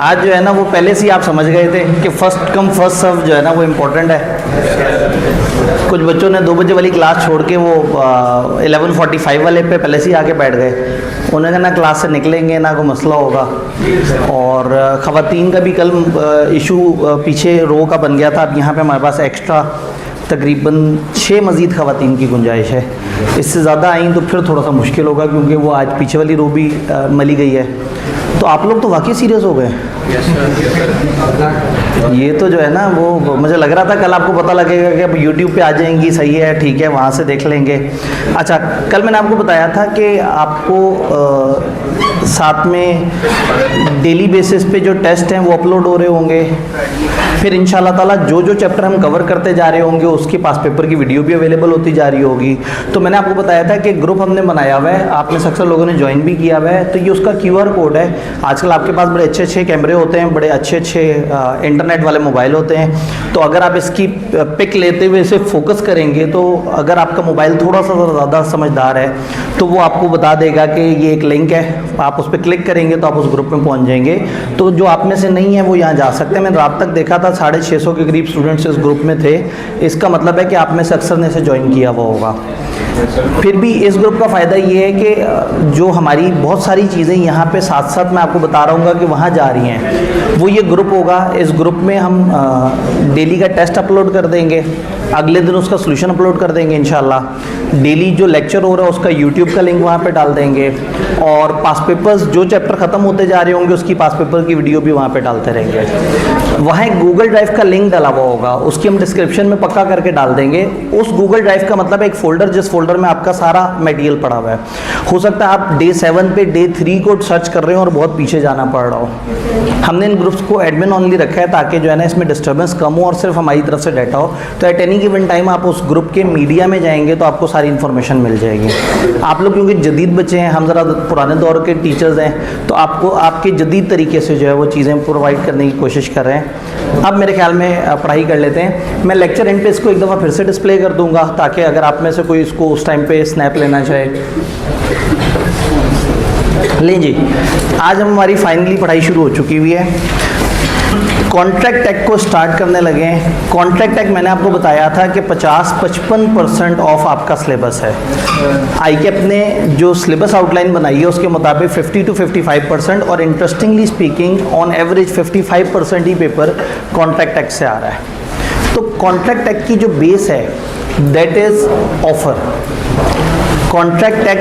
आज जो है ना वो पहले से ही आप समझ गए थे कि फर्स्ट कम फर्स्ट सर्व जो है ना वो इम्पोर्टेंट है। कुछ बच्चों ने 2 बजे वाली क्लास छोड़ के वो 11:45 वाले पे पहले से ही आके बैठ गए। उन्होंने ना क्लास से निकलेंगे ना कोई मसला होगा। और ख़वातीन का भी कल इशू पीछे रो का बन गया था। अब यहाँ पे हमारे पास एक्स्ट्रा तकरीबन 6 मज़ीद ख़वातीन की गुंजाइश है। इससे ज़्यादा आई तो फिर थोड़ा सा मुश्किल होगा, क्योंकि वो आज पीछे वाली रो भी मली गई है। तो आप लोग तो वाकई सीरियस हो गए। ये तो जो है ना वो मुझे लग रहा था कल आपको पता लगेगा कि अब यूट्यूब पे आ जाएंगी, सही है, ठीक है, वहाँ से देख लेंगे। अच्छा, कल मैंने आपको बताया था कि आपको साथ में डेली बेसिस पे जो टेस्ट हैं वो अपलोड हो रहे होंगे। फिर इंशाल्लाह ताला जो जो चैप्टर हम कवर करते जा रहे होंगे उसके पास पेपर की वीडियो भी अवेलेबल होती जा रही होगी। तो मैंने आपको बताया था कि ग्रुप हमने बनाया हुआ है, आप में से अक्सर लोगों ने ज्वाइन भी किया हुआ है। तो ये उसका QR कोड है। आजकल आपके पास बड़े अच्छे अच्छे कैमरे होते हैं, बड़े अच्छे अच्छे इंटरनेट वाले मोबाइल होते हैं। तो अगर आप इसकी पिक लेते हुए इसे फोकस करेंगे तो अगर आपका मोबाइल थोड़ा सा ज़्यादा समझदार है तो वो आपको बता देगा कि ये एक लिंक है, आप उस पर क्लिक करेंगे तो आप उस ग्रुप में पहुंच जाएंगे। तो जो आप में से नहीं है वो यहाँ जा सकते हैं। मैंने रात तक देखा था 650 के करीब स्टूडेंट्स इस ग्रुप में थे। इसका मतलब है कि आप में से अक्सर ने इसे ज्वाइन किया हुआ होगा। फिर भी इस ग्रुप का फ़ायदा ये है कि जो हमारी बहुत सारी चीज़ें यहाँ पे साथ साथ मैं आपको बता रहा हूँ कि वहाँ जा रही हैं, वो ये ग्रुप होगा। इस ग्रुप में हम डेली का टेस्ट अपलोड कर देंगे, अगले दिन उसका सोल्यूशन अपलोड कर देंगे इंशाल्लाह। डेली जो लेक्चर हो रहा है उसका यूट्यूब का लिंक वहाँ पे डाल देंगे, और पास पेपर्स जो चैप्टर ख़त्म होते जा रहे होंगे उसकी पास पेपर की वीडियो भी वहाँ पे डालते रहेंगे। वहाँ एक गूगल ड्राइव का लिंक डाला हुआ होगा, उसकी हम डिस्क्रिप्शन में पक्का करके डाल देंगे। उस गूगल ड्राइव का मतलब एक फ़ोल्डर, जिस फोल्डर में आपका सारा मटेरियल पड़ा हुआ है। हो सकता है आप डे 7 पे डे 3 को सर्च कर रहे हो और बहुत पीछे जाना पड़ रहा हो। हमने इन ग्रुप्स को एडमिन ऑनली रखा है ताकि जो है ना इसमें डिस्टर्बेंस कम हो और सिर्फ हमारी तरफ से डाटा हो। तो एट एनी गिवन टाइम आप उस ग्रुप के मीडिया में जाएंगे तो आपको सारी इन्फॉर्मेशन मिल जाएगी। आप लोग क्योंकि जदीद बच्चे हैं, हम ज़रा पुराने दौर के टीचर्स हैं, तो आपको आपके जदीद तरीके से जो है वो चीज़ें प्रोवाइड करने की कोशिश कर रहे हैं। अब मेरे ख्याल में पढ़ाई कर लेते हैं। मैं लेक्चर एंड पे इसको एक दफ़ा फिर से डिस्प्ले कर दूंगा ताकि अगर आप में से कोई इसको उस टाइम पे स्नैप लेना चाहे। लें जी, आज हमारी फाइनली पढ़ाई शुरू हो चुकी हुई है। कॉन्ट्रैक्ट टैग को स्टार्ट करने लगे हैं। कॉन्ट्रैक्ट टैग मैंने आपको बताया था कि 50-55% ऑफ आपका सिलेबस है। आईकेप ने जो सिलेबस आउटलाइन बनाई है उसके मुताबिक 50 to 55%, और interestingly speaking on average 55% he paper contract tag से आ रहा है। तो कॉन्ट्रैक्ट टैग की जो बेस है that is offer. Contract tag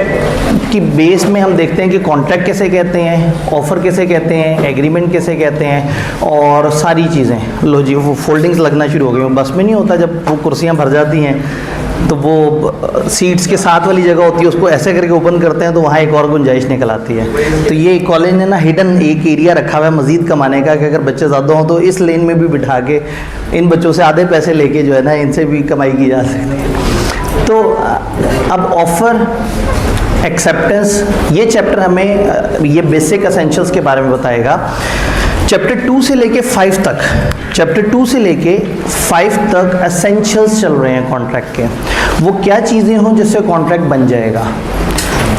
की बेस में हम देखते हैं कि कॉन्ट्रैक्ट कैसे कहते हैं, ऑफ़र कैसे कहते हैं, एग्रीमेंट कैसे कहते हैं, और सारी चीज़ें। लो जी, वो फोल्डिंग्स लगना शुरू हो गई। बस में नहीं होता, जब वो कुर्सियाँ भर जाती हैं तो वो सीट्स के साथ वाली जगह होती है, उसको ऐसे करके ओपन करते हैं तो वहाँ एक और गुंजाइश निकल आती है। तो ये कॉलेज ने ना हिडन एक एरिया रखा हुआ है मज़ीद कमाने का, कि अगर बच्चे ज़्यादा हों तो इस लेन में भी बिठा के इन बच्चों से आधे पैसे लेके जो है ना इनसे भी कमाई की जा सकती है। तो अब ऑफ़र, एक्सेप्टेंस, ये चैप्टर हमें ये बेसिक एसेंशियल्स के बारे में बताएगा। चैप्टर 2 से लेके 5 तक, चैप्टर 2 से लेके 5 तक एसेंशियल्स चल रहे हैं कॉन्ट्रैक्ट के। वो क्या चीज़ें हों जिससे कॉन्ट्रैक्ट बन जाएगा।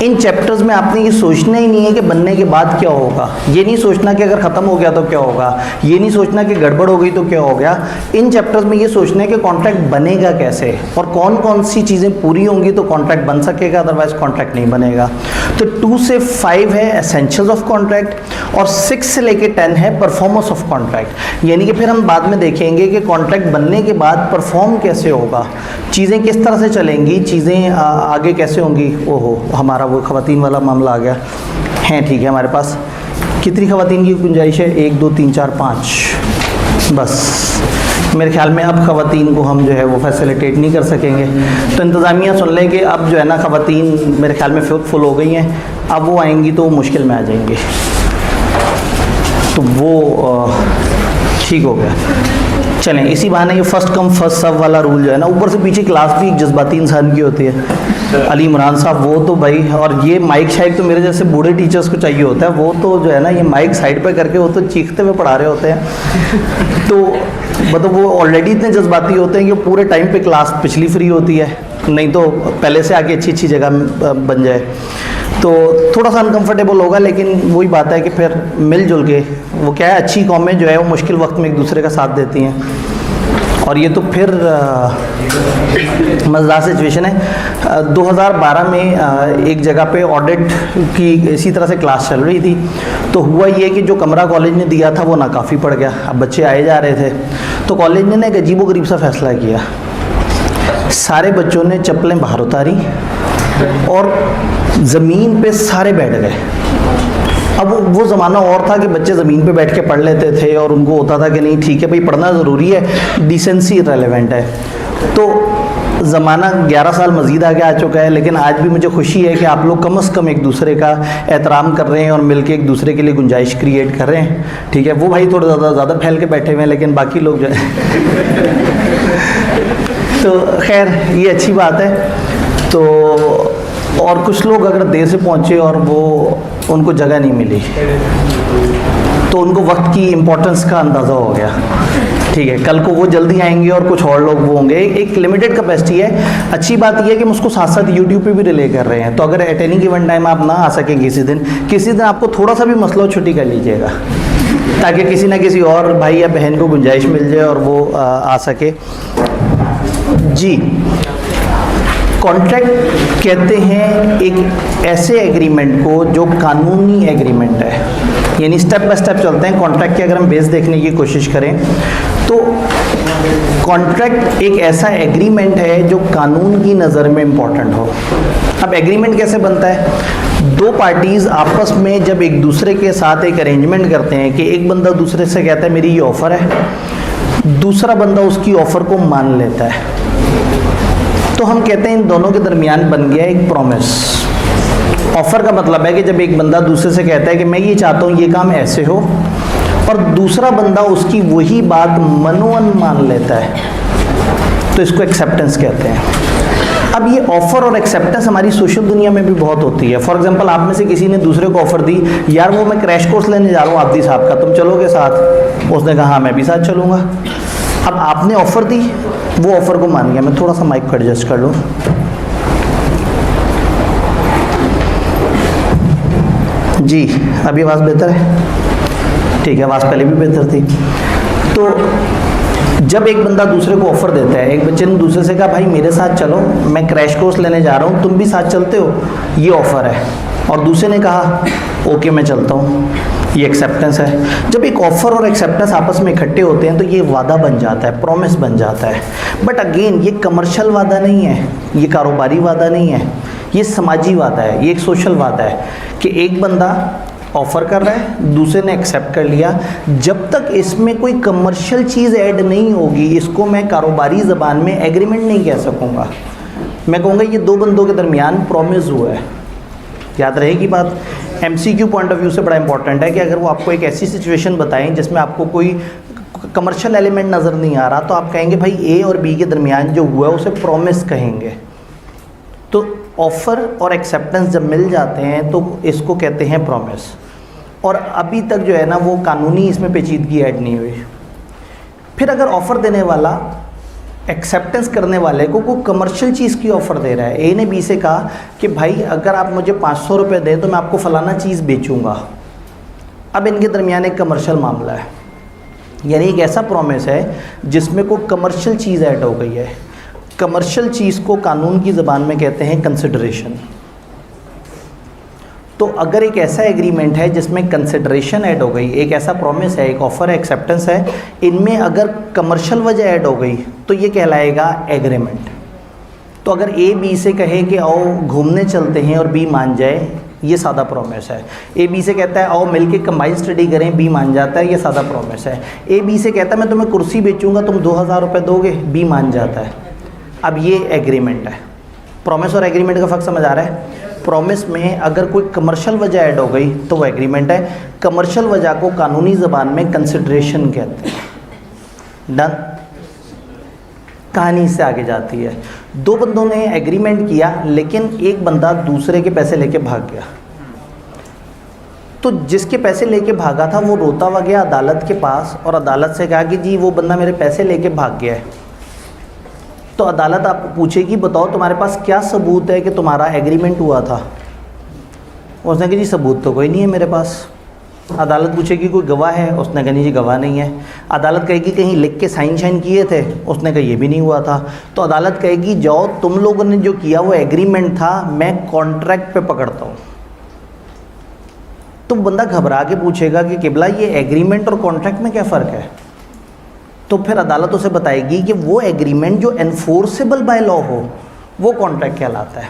इन चैप्टर्स में आपने ये सोचना ही नहीं है कि बनने के बाद क्या होगा, ये नहीं सोचना कि अगर ख़त्म हो गया तो क्या होगा, ये नहीं सोचना कि गड़बड़ हो गई तो क्या हो गया। इन चैप्टर्स में ये सोचना है कि कॉन्ट्रैक्ट बनेगा कैसे और कौन कौन सी चीज़ें पूरी होंगी तो कॉन्ट्रैक्ट बन सकेगा, अदरवाइज कॉन्ट्रैक्ट नहीं बनेगा। तो 2 से 5 है एसेंशियल्स ऑफ कॉन्ट्रैक्ट, और 6 से लेके 10 है परफॉर्मेंस ऑफ कॉन्ट्रैक्ट। यानी कि फिर हम बाद में देखेंगे कि कॉन्ट्रैक्ट बनने के बाद परफॉर्म कैसे होगा, चीज़ें किस तरह से चलेंगी, चीज़ें आगे कैसे होंगी। ओहो, हमारा वो ख़वातीन वाला मामला आ गया है। ठीक है, हमारे पास कितनी ख़वातीन की गुंजाइश है? 1 2 3 4 5। बस मेरे ख्याल में अब ख़वातीन को हम जो है वो फैसिलिटेट नहीं कर सकेंगे। तो इंतज़ामिया सुन लें कि अब जो है ना ख़वातीन मेरे ख्याल में फुल हो गई हैं, अब वो आएंगी तो मुश्किल में आ जाएंगी। तो वो ठीक हो गया। चलें, इसी बहाने ये फर्स्ट कम फर्स्ट सर्व वाला रूल जो है ना, ऊपर से पीछे क्लास भी एक जज्बाती इंसान की होती है। अली इमरान साहब वो तो भाई, और ये माइक शाइक तो मेरे जैसे बूढ़े टीचर्स को चाहिए होता है। वो तो जो है ना ये माइक साइड पे करके वो तो चीखते हुए पढ़ा रहे होते हैं। तो मतलब वो ऑलरेडी इतने जज्बाती होते हैं कि पूरे टाइम पे क्लास पिछली फ्री होती है, नहीं तो पहले से आके अच्छी अच्छी जगह बन जाए। तो थोड़ा सा अनकंफर्टेबल होगा, लेकिन वही बात है कि फिर मिलजुल के, वो क्या है, अच्छी कौमें जो है वो मुश्किल वक्त में एक दूसरे का साथ देती हैं। और ये तो फिर मज़ेदार सिचुएशन है। 2012 में एक जगह पे ऑडिट की इसी तरह से क्लास चल रही थी, तो हुआ ये कि जो कमरा कॉलेज ने दिया था वो नाकाफ़ी पड़ गया। अब बच्चे आए जा रहे थे, तो कॉलेज ने एक अजीबोगरीब सा फैसला किया। सारे बच्चों ने चप्पलें बाहर उतारी और ज़मीन पे सारे बैठ गए। अब वो ज़माना और था कि बच्चे ज़मीन पे बैठ के पढ़ लेते थे और उनको होता था कि नहीं ठीक है भाई पढ़ना ज़रूरी है, डिसेंसी रेलेवेंट है। तो ज़माना 11 साल मज़ीद आगे आ चुका है, लेकिन आज भी मुझे खुशी है कि आप लोग कम से कम एक दूसरे का एहतराम कर रहे हैं और मिलके एक दूसरे के लिए गुंजाइश क्रिएट कर रहे हैं। ठीक है, वो भाई थोड़ा ज़्यादा फैल के बैठे हुए हैं, लेकिन बाकी लोग जो है तो खैर ये अच्छी बात है। तो और कुछ लोग अगर देर से पहुँचे और वो उनको जगह नहीं मिली, तो उनको वक्त की इम्पोर्टेंस का अंदाज़ा हो गया। ठीक है, कल को वो जल्दी आएंगे और कुछ और लोग वो होंगे। एक लिमिटेड कैपेसिटी है। अच्छी बात यह है कि हम उसको साथ साथ यूट्यूब पे भी रिले कर रहे हैं, तो अगर एट एनी गिवन टाइम आप ना आ सकें किसी दिन आपको थोड़ा सा भी मसला हो, छुट्टी कर लीजिएगा, ताकि किसी ना किसी और भाई या बहन को गुंजाइश मिल जाए और वो आ सके। जी, कॉन्ट्रैक्ट कहते हैं एक ऐसे एग्रीमेंट को जो कानूनी एग्रीमेंट है, यानी स्टेप बाय स्टेप चलते हैं। कॉन्ट्रैक्ट की अगर हम बेस देखने की कोशिश करें तो कॉन्ट्रैक्ट एक ऐसा एग्रीमेंट है जो कानून की नज़र में इम्पॉर्टेंट हो। अब एग्रीमेंट कैसे बनता है? दो पार्टीज़ आपस में जब एक दूसरे के साथ एक अरेंजमेंट करते हैं कि एक बंदा दूसरे से कहता है मेरी ये ऑफ़र है, दूसरा बंदा उसकी ऑफ़र को मान लेता है, तो हम कहते हैं इन दोनों के दरमियान बन गया एक प्रॉमिस। ऑफ़र का मतलब है कि जब एक बंदा दूसरे से कहता है कि मैं ये चाहता हूँ ये काम ऐसे हो, और दूसरा बंदा उसकी वही बात मनोवन मान लेता है, तो इसको एक्सेप्टेंस कहते हैं। अब ये ऑफ़र और एक्सेप्टेंस हमारी सोशल दुनिया में भी बहुत होती है। फॉर एग्जांपल, आप में से किसी ने दूसरे को ऑफ़र दी, यार वो मैं क्रैश कोर्स लेने जा रहा हूँ आब्दी साहब का, तुम चलोगे साथ? उसने कहा हाँ मैं भी साथ चलूँगा। अब आपने ऑफ़र दी, वो ऑफ़र को मान गया। मैं थोड़ा सा माइक को एडजस्ट कर लूँ। जी, अभी आवाज़ बेहतर है? ठीक है, आवाज़ पहले भी बेहतर थी। तो जब एक बंदा दूसरे को ऑफ़र देता है, एक बच्चे ने दूसरे से कहा भाई मेरे साथ चलो, मैं क्रैश कोर्स लेने जा रहा हूँ, तुम भी साथ चलते हो, ये ऑफ़र है। और दूसरे ने कहा ओके मैं चलता हूँ, ये एक्सेप्टेंस है। जब एक ऑफ़र और एक्सेप्टेंस आपस में इकट्ठे होते हैं तो ये वादा बन जाता है, प्रॉमिस बन जाता है। बट अगेन ये कमर्शियल वादा नहीं है, ये कारोबारी वादा नहीं है, ये समाजी वादा है, ये एक सोशल वादा है कि एक बंदा ऑफ़र कर रहा है, दूसरे ने एक्सेप्ट कर लिया। जब तक इसमें कोई कमर्शियल चीज़ ऐड नहीं होगी, इसको मैं कारोबारी ज़बान में एग्रीमेंट नहीं कह सकूँगा। मैं कहूँगा ये दो बंदों के दरमियान प्रॉमिस हुआ है। याद रहेगी बात। MCQ पॉइंट ऑफ व्यू से बड़ा इंपॉर्टेंट है कि अगर वो आपको एक ऐसी सिचुएशन बताएं जिसमें आपको कोई कमर्शियल एलिमेंट नज़र नहीं आ रहा, तो आप कहेंगे भाई A और B के दरमियान जो हुआ है उसे प्रॉमिस कहेंगे। तो ऑफ़र और एक्सेप्टेंस जब मिल जाते हैं तो इसको कहते हैं प्रॉमिस। और अभी तक जो है ना वो कानूनी इसमें पेचीदगी ऐड नहीं हुई। फिर अगर ऑफ़र देने वाला एक्सेप्टेंस करने वाले को कोई कमर्शियल चीज़ की ऑफ़र दे रहा है, A ने B से कहा कि भाई अगर आप मुझे 500 रुपये दें तो मैं आपको फ़लाना चीज़ बेचूंगा। अब इनके दरमियान एक कमर्शियल मामला है, यानी एक ऐसा प्रॉमिस है जिसमें कोई कमर्शियल चीज़ ऐड हो गई है। कमर्शियल चीज़ को कानून की ज़बान में कहते हैं कंसिडरेशन। तो अगर एक ऐसा एग्रीमेंट है जिसमें कंसिडरेशन ऐड हो गई, एक ऐसा प्रॉमिस है, एक ऑफ़र है, एक्सेप्टेंस है, इनमें अगर कमर्शियल वजह ऐड हो गई तो ये कहलाएगा एग्रीमेंट। तो अगर A B से कहे कि आओ घूमने चलते हैं और B मान जाए, ये सादा प्रॉमिस है। A B से कहता है आओ मिलके कंबाइंड स्टडी करें, B मान जाता है, ये सादा प्रॉमिस है। A B से कहता है मैं तुम्हें कुर्सी बेचूंगा, तुम 2000 रुपये दोगे, B मान जाता है। अब ये एग्रीमेंट है। प्रॉमिस और एग्रीमेंट का फ़र्क समझ आ रहा है? प्रॉमिस में अगर कोई कमर्शियल वजह ऐड हो गई तो वो एग्रीमेंट है। कमर्शियल वजह को कानूनी ज़बान में कंसिडरेशन कहते हैं। डन। कहानी इससे आगे जाती है। दो बंदों ने एग्रीमेंट किया, लेकिन एक बंदा दूसरे के पैसे लेके भाग गया। तो जिसके पैसे लेके भागा था वो रोता हुआ गया अदालत के पास और अदालत से कहा कि जी वो बंदा मेरे पैसे लेके भाग गया है। तो अदालत आपको पूछेगी बताओ तुम्हारे पास क्या सबूत है कि तुम्हारा एग्रीमेंट हुआ था। उसने कहा जी सबूत तो कोई नहीं है मेरे पास। अदालत पूछेगी कोई गवाह है, उसने कहा नहीं जी गवाह नहीं है। अदालत कहेगी कहीं लिख के साइन शाइन किए थे, उसने कहा ये भी नहीं हुआ था। तो अदालत कहेगी जाओ तुम लोगों ने जो किया वो एग्रीमेंट था, मैं कॉन्ट्रैक्ट पे पकड़ता हूँ। तो बंदा घबरा के पूछेगा कि किबला ये एग्रीमेंट और कॉन्ट्रैक्ट में क्या फ़र्क है? तो फिर अदालत उसे बताएगी कि वो एग्रीमेंट जो एनफोर्सेबल बाय लॉ हो वो कॉन्ट्रैक्ट कहलाता है।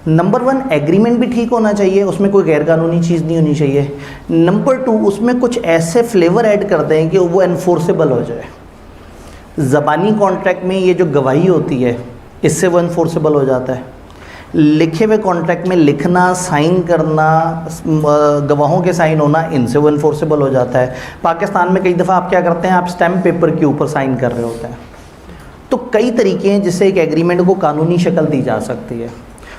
नंबर 1 एग्रीमेंट भी ठीक होना चाहिए, उसमें कोई गैरकानूनी चीज़ नहीं होनी चाहिए। नंबर 2 उसमें कुछ ऐसे फ्लेवर ऐड कर दें कि वो एनफोर्सेबल हो जाए। ज़बानी कॉन्ट्रैक्ट में ये जो गवाही होती है इससे वो एनफोर्सेबल हो जाता है। लिखे हुए कॉन्ट्रैक्ट में लिखना, साइन करना, गवाहों के साइन होना, इनसे वो एनफोर्सेबल हो जाता है। पाकिस्तान में कई दफ़ा आप क्या करते हैं, आप स्टैम्प पेपर के ऊपर साइन कर रहे होते हैं। तो कई तरीके हैं जिससे एक एग्रीमेंट को कानूनी शक्ल दी जा सकती है।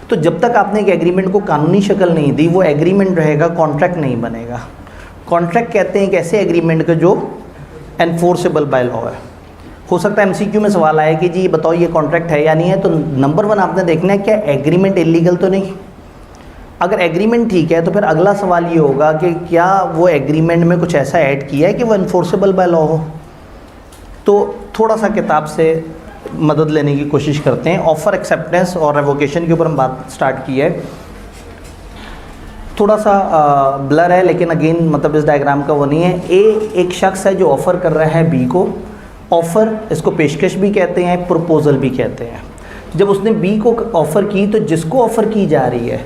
तो जब तक आपने एक एग्रीमेंट को कानूनी शक्ल नहीं दी वो एग्रीमेंट रहेगा, कॉन्ट्रैक्ट नहीं बनेगा। कॉन्ट्रैक्ट कहते हैं एक ऐसे एग्रीमेंट का जो एनफोर्सेबल बाय लॉ है। हो सकता है एमसीक्यू में सवाल आया कि जी बताओ ये कॉन्ट्रैक्ट है या नहीं है। तो नंबर 1 आपने देखना है क्या एग्रीमेंट इलीगल तो नहीं। अगर एग्रीमेंट ठीक है तो फिर अगला सवाल ये होगा कि क्या वो एग्रीमेंट में कुछ ऐसा ऐड किया है कि वो एनफोर्सेबल बाय लॉ हो। तो थोड़ा सा किताब से मदद लेने की कोशिश करते हैं। ऑफ़र, एक्सेप्टेंस और रेवोकेशन के ऊपर हम बात स्टार्ट की है। थोड़ा सा ब्लर है लेकिन अगेन मतलब इस डायग्राम का वो नहीं है। ए एक शख्स है जो ऑफ़र कर रहा है बी को। ऑफ़र इसको पेशकश भी कहते हैं, प्रपोज़ल भी कहते हैं। जब उसने बी को ऑफ़र की तो जिसको ऑफ़र की जा रही है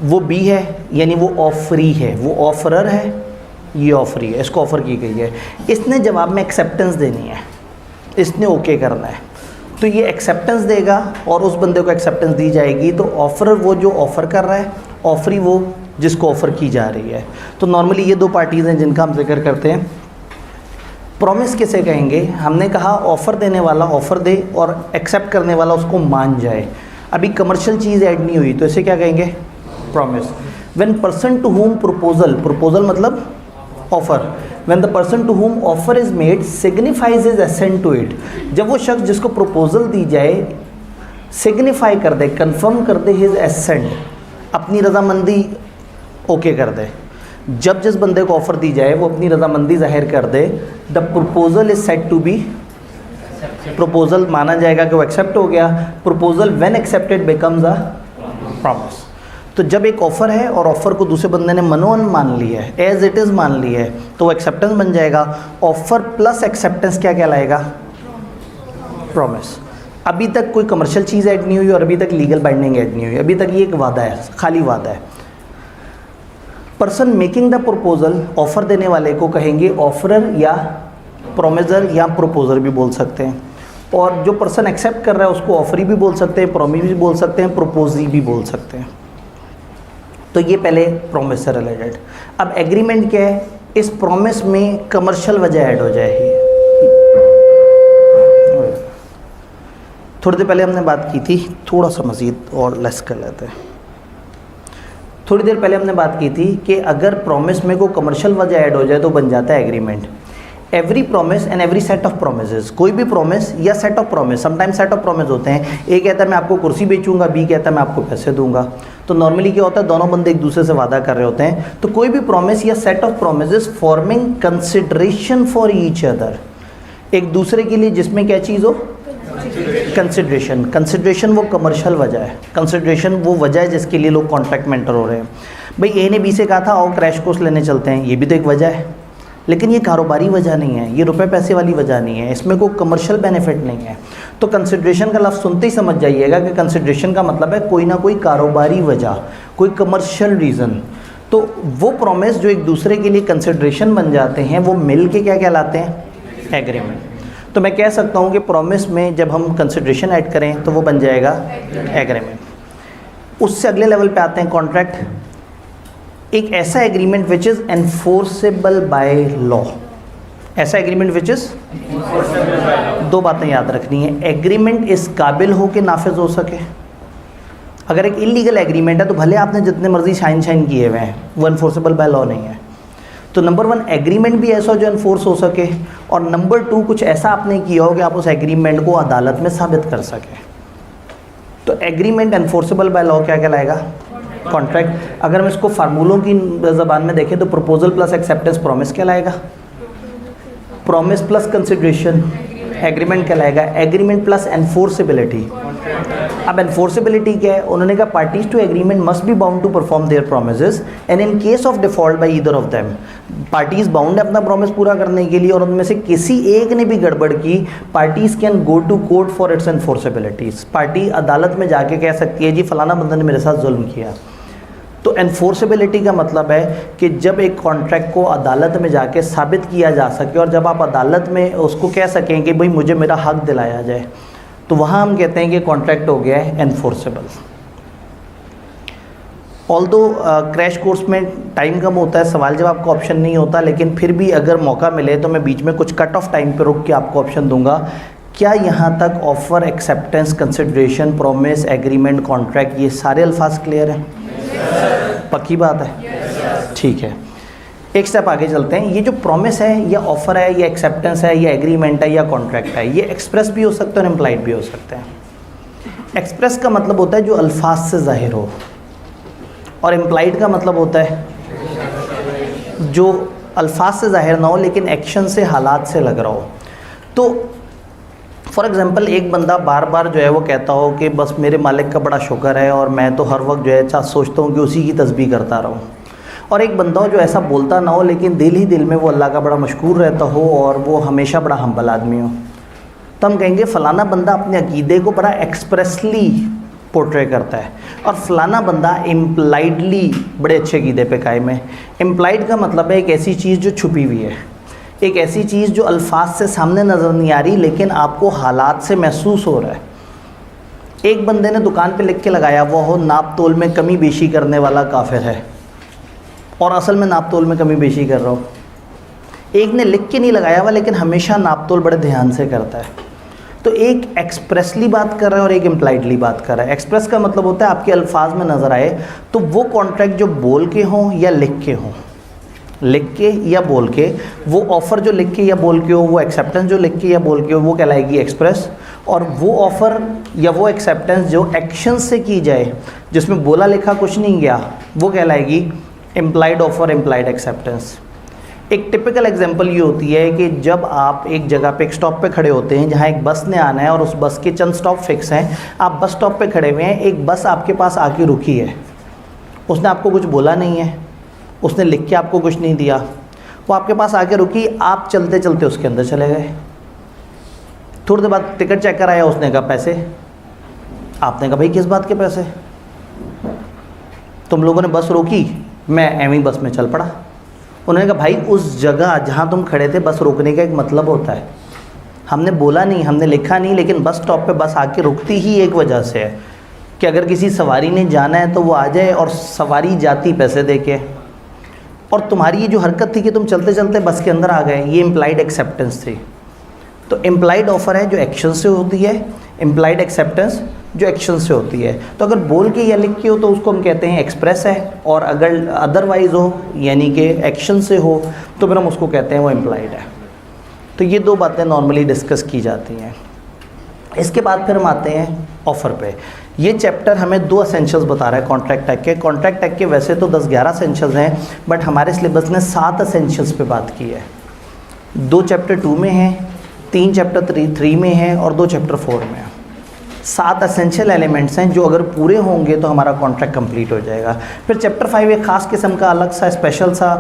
वो बी है, यानी वो ऑफरी है, वो ऑफरर है, ये ऑफरी है, इसको ऑफ़र की गई है। इसने जवाब में एक्सेप्टेंस देनी है, इसने ओके करना है। तो ये एक्सेप्टेंस देगा और उस बंदे को एक्सेप्टेंस दी जाएगी। तो ऑफ़र वो जो ऑफ़र कर रहा है, ऑफरी वो जिसको ऑफ़र की जा रही है। तो नॉर्मली ये दो पार्टीज़ हैं जिनका हम जिक्र करते हैं। प्रॉमिस किसे कहेंगे? हमने कहा ऑफ़र देने वाला ऑफ़र दे और एक्सेप्ट करने वाला उसको मान जाए। अभी कमर्शियल चीज़ ऐड नहीं हुई तो इसे क्या कहेंगे? Promise. When person to whom proposal, proposal मतलब offer, when the person to whom offer is made signifies his assent to it. जब वो शख्स जिसको प्रपोजल दी जाए सिग्निफाई कर दे, कंफर्म कर दे हिज असेंट, अपनी रजामंदी ओके कर दे। जब जिस बंदे को ऑफ़र दी जाए वो अपनी रजामंदी जाहिर कर दे, the proposal is said to be, proposal माना जाएगा कि वो एक्सेप्ट हो गया। Proposal when accepted becomes a promise. तो जब एक ऑफ़र है और ऑफ़र को दूसरे बंदे ने मनोन मान लिया है, एज इट इज़ मान लिया है, तो वो एक्सेप्टेंस बन जाएगा। ऑफ़र प्लस एक्सेप्टेंस क्या कहलाएगा? प्रॉमिस। अभी तक कोई कमर्शियल चीज़ ऐड नहीं हुई और अभी तक लीगल बाइंडिंग ऐड नहीं हुई। अभी तक ये एक वादा है, खाली वादा है। Person making the proposal, offer देने वाले को कहेंगे ऑफरर या प्रोमिसर या प्रपोजर भी बोल सकते हैं। और जो पर्सन एक्सेप्ट कर रहा है उसको ऑफरी भी बोल सकते हैं, प्रोमिस भी बोल सकते हैं, प्रपोजी भी बोल सकते हैं। तो ये पहले प्रॉमिस से रिलेटेड। अब एग्रीमेंट क्या है? इस प्रॉमिस में कमर्शियल वजह ऐड हो जाएगी। थोड़ी देर पहले हमने बात की थी, थोड़ा सा मज़ीद और लेस कर लेते हैं। थोड़ी देर पहले हमने बात की थी कि अगर प्रॉमिस में कोई कमर्शियल वजह ऐड हो जाए तो बन जाता है agreement. Every promise and every set of promises, कोई भी प्रॉमिस या set of promise, sometimes set of promise होते हैं। ए कहता है मैं आपको कुर्सी बेचूंगा, बी कहता है मैं आपको पैसे दूंगा। तो नॉर्मली क्या होता है, दोनों बंदे एक दूसरे से वादा कर रहे होते हैं। तो कोई भी प्रॉमिस या set of promises forming consideration for each other, एक दूसरे के लिए जिसमें क्या चीज़ हो? कंसिडरेशन। कंसिडरेशन वो कमर्शियल वजह है, कंसिडरेशन वो वजह है जिसके लिए लोग कॉन्ट्रैक्ट में एंटर हो रहे हैं। भाई ए ने बी से कहा था आओ क्रैश कोर्स लेने चलते हैं, ये भी तो एक वजह है, लेकिन ये कारोबारी वजह नहीं है, ये रुपए पैसे वाली वजह नहीं है, इसमें कोई कमर्शियल बेनिफिट नहीं है। तो कंसिडरेशन का लफ्ज़ सुनते ही समझ जाइएगा कि कंसिडरेशन का मतलब है कोई ना कोई कारोबारी वजह, कोई कमर्शियल रीज़न। तो वो प्रॉमिस जो एक दूसरे के लिए कंसिडरेशन बन जाते हैं वो मिल के क्या कहलाते हैं? एग्रीमेंट। तो मैं कह सकता हूँ कि प्रॉमिस में जब हम कंसिडरेशन ऐड करें तो वो बन जाएगा एग्रीमेंट। उससे अगले लेवल पे आते हैं कॉन्ट्रैक्ट। एक ऐसा agreement which is enforceable by law, ऐसा एग्रीमेंट विच इज़, दो बातें याद रखनी है। एग्रीमेंट इस काबिल हो कि नाफिज हो सके। अगर एक इलीगल एग्रीमेंट है तो भले आपने जितने मर्जी शाइन किए हुए हैं, वो एनफोर्सेबल बाय लॉ नहीं है। तो नंबर 1 एग्रीमेंट भी ऐसा जो एनफोर्स हो सके, और नंबर 2 कुछ ऐसा आपने किया हो कि आप उस एग्रीमेंट को अदालत में साबित कर सकें। तो एग्रीमेंट एनफोर्सेबल बाय लॉ क्या कहलाएगा? कॉन्ट्रैक्ट। अगर हम इसको फार्मूलों की ज़बान में देखें तो प्रपोजल प्लस एक्सेप्टेंस प्रॉमिस कहलाएगा, प्रॉमिस प्लस कंसिडरेशन एग्रीमेंट कहलाएगा, एग्रीमेंट प्लस एनफोर्सेबिलिटी। अब एनफोर्सेबिलिटी क्या है? उन्होंने कहा parties to agreement must be bound to perform their promises and in case of default by either of them, parties bound है अपना promise पूरा करने के लिए और उनमें से किसी एक ने भी गड़बड़ की, parties can go to court for its enforceabilities. Party अदालत में जाके कह सकती है जी फलाना बंदा ने मेरे साथ जुल्म किया। तो एनफोर्सेबिलिटी का मतलब है कि जब एक कॉन्ट्रैक्ट को अदालत में जाके साबित किया जा सके और जब आप अदालत में उसको कह सकें कि भाई मुझे मेरा हक दिलाया जाए, तो वहाँ हम कहते हैं कि कॉन्ट्रैक्ट हो गया है एनफोर्सेबल। ऑल्दो क्रैश कोर्स में टाइम कम होता है, सवाल जवाब का ऑप्शन नहीं होता, लेकिन फिर भी अगर मौका मिले तो मैं बीच में कुछ कट ऑफ टाइम पे रुक के आपको ऑप्शन दूंगा। क्या यहाँ तक offer, acceptance, consideration, promise, agreement, contract, ये सारे अल्फाज क्लियर हैं? पक्की बात है? ठीक है, एक स्टेप आगे चलते हैं। ये जो प्रॉमिस है या ऑफ़र है या एक्सेप्टेंस है या एग्रीमेंट है या कॉन्ट्रैक्ट है, ये एक्सप्रेस भी हो सकते हैं और इम्प्लाइड भी हो सकते हैं। एक्सप्रेस का मतलब होता है जो अल्फाज से ज़ाहिर हो, और इम्प्लाइड का मतलब होता है जो अल्फाज से ज़ाहिर ना हो लेकिन एक्शन से, हालात से लग रहा हो। तो फॉर एग्ज़ाम्पल एक बंदा बार बार जो है वो कहता हो कि बस मेरे मालिक का बड़ा शुक्र है और मैं तो हर वक्त जो है सोचता हूँ कि उसी की तस्बीह करता रहूँ, और एक बंदा हो जो ऐसा बोलता ना हो लेकिन दिल ही दिल में वो अल्लाह का बड़ा मशकूर रहता हो और वो हमेशा बड़ा हम्बल आदमी हो, तो हम कहेंगे फ़लाना बंदा अपने अकीदे को बड़ा एक्सप्रेसली पोर्ट्रे करता है और फलाना बंदा इम्प्लाइडली बड़े अच्छे अकीदे पे कायम है। इम्प्लाइड का मतलब है एक ऐसी चीज़ जो छुपी हुई है, एक ऐसी चीज़ जो अल्फाज से सामने नज़र नहीं आ रही लेकिन आपको हालात से महसूस हो रहा है। एक बंदे ने दुकान पे लिख के लगाया वो हो नाप तोल में कमी बेशी करने वाला काफिर है, और असल में नाप तोल में कमी बेशी कर रहा हो। एक ने लिख के नहीं लगाया हुआ लेकिन हमेशा नाप तोल बड़े ध्यान से करता है। तो एक एक्सप्रेसली बात कर रहा है और एक इम्प्लाइडली बात कर रहा है। एक्सप्रेस का मतलब होता है आपके अल्फाज में नज़र आए, तो वो कॉन्ट्रैक्ट जो बोल के हों या लिख के हों, लिख के या बोल के, वो ऑफ़र जो लिख के या बोल के हो, वो एक्सेप्टेंस जो लिख के या बोल के हो, वो कहलाएगी एक्सप्रेस। और वो ऑफ़र या वो एक्सेप्टेंस जो एक्शन से की जाए, जिसमें बोला लिखा कुछ नहीं गया, वो कहलाएगी इम्प्लाइड ऑफ़र, इम्प्लाइड एक्सेप्टेंस। एक टिपिकल एग्जांपल ये होती है कि जब आप एक जगह पे एक स्टॉप पे खड़े होते हैं जहाँ एक बस ने आना है और उस बस के चंद स्टॉप फिक्स हैं, आप बस स्टॉप पे खड़े हुए हैं, एक बस आपके पास आके रुकी है, उसने आपको कुछ बोला नहीं है, उसने लिख के आपको कुछ नहीं दिया, वो आपके पास आके रुकी, आप चलते चलते उसके अंदर चले गए। थोड़ी देर बाद टिकट चेक कर आया, उसने कहा पैसे, आपने कहा भाई किस बात के पैसे, तुम लोगों ने बस रोकी, मैं एवं बस में चल पड़ा। उन्होंने कहा भाई उस जगह जहाँ तुम खड़े थे बस रोकने का एक मतलब होता है, हमने बोला नहीं, हमने लिखा नहीं, लेकिन बस स्टॉप पे बस आके रुकती ही एक वजह से है कि अगर किसी सवारी ने जाना है तो वो आ जाए और सवारी जाती पैसे दे के। और तुम्हारी ये जो हरकत थी कि तुम चलते चलते बस के अंदर आ गए, ये इम्प्लाइड एक्सेप्टेंस थी। तो इम्प्लाइड ऑफ़र है जो एक्शन से होती है, इम्प्लाइड एक्सेप्टेंस जो एक्शन से होती है। तो अगर बोल के या लिख के हो तो उसको हम कहते हैं एक्सप्रेस है, और अगर अदरवाइज़ हो यानी कि एक्शन से हो तो फिर हम उसको कहते हैं वो इम्प्लाइड है। तो ये दो बातें नॉर्मली डिस्कस की जाती हैं। इसके बाद फिर हम आते हैं ऑफ़र पे। ये चैप्टर हमें 2 एसेंशियल्स बता रहा है कॉन्ट्रैक्ट एक्ट के। कॉन्ट्रैक्ट एक्ट के वैसे तो 10-11 एसेंशियल्स हैं, बट हमारे सिलेबस ने 7 एसेंशियल्स पे बात की है। 2 चैप्टर 2 में हैं, 3 चैप्टर 3 में हैं और 2 चैप्टर 4 में हैं। 7 एसेंशियल एलिमेंट्स हैं जो अगर पूरे होंगे तो हमारा कॉन्ट्रैक्ट कंप्लीट हो जाएगा। फिर चैप्टर 5 एक ख़ास किस्म का अलग सा स्पेशल सा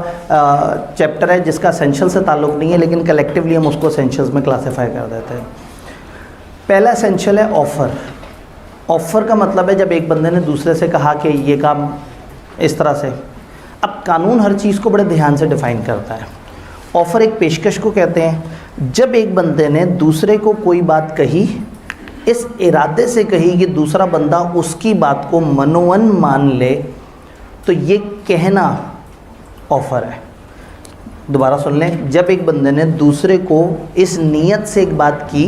चैप्टर है जिसका एसेंशियल से ताल्लुक़ नहीं है, लेकिन कलेक्टिवली हम उसको एसेंशियल्स में क्लासीफाई कर देते हैं। पहला एसेंशियल है ऑफ़र। ऑफ़र का मतलब है जब एक बंदे ने दूसरे से कहा कि ये काम इस तरह से। अब कानून हर चीज़ को बड़े ध्यान से डिफ़ाइन करता है। ऑफ़र एक पेशकश को कहते हैं जब एक बंदे ने दूसरे को कोई बात कही, इस इरादे से कही कि दूसरा बंदा उसकी बात को मनोवन मान ले, तो ये कहना ऑफ़र है। दोबारा सुन लें, जब एक बंदे ने दूसरे को इस नीयत से एक बात की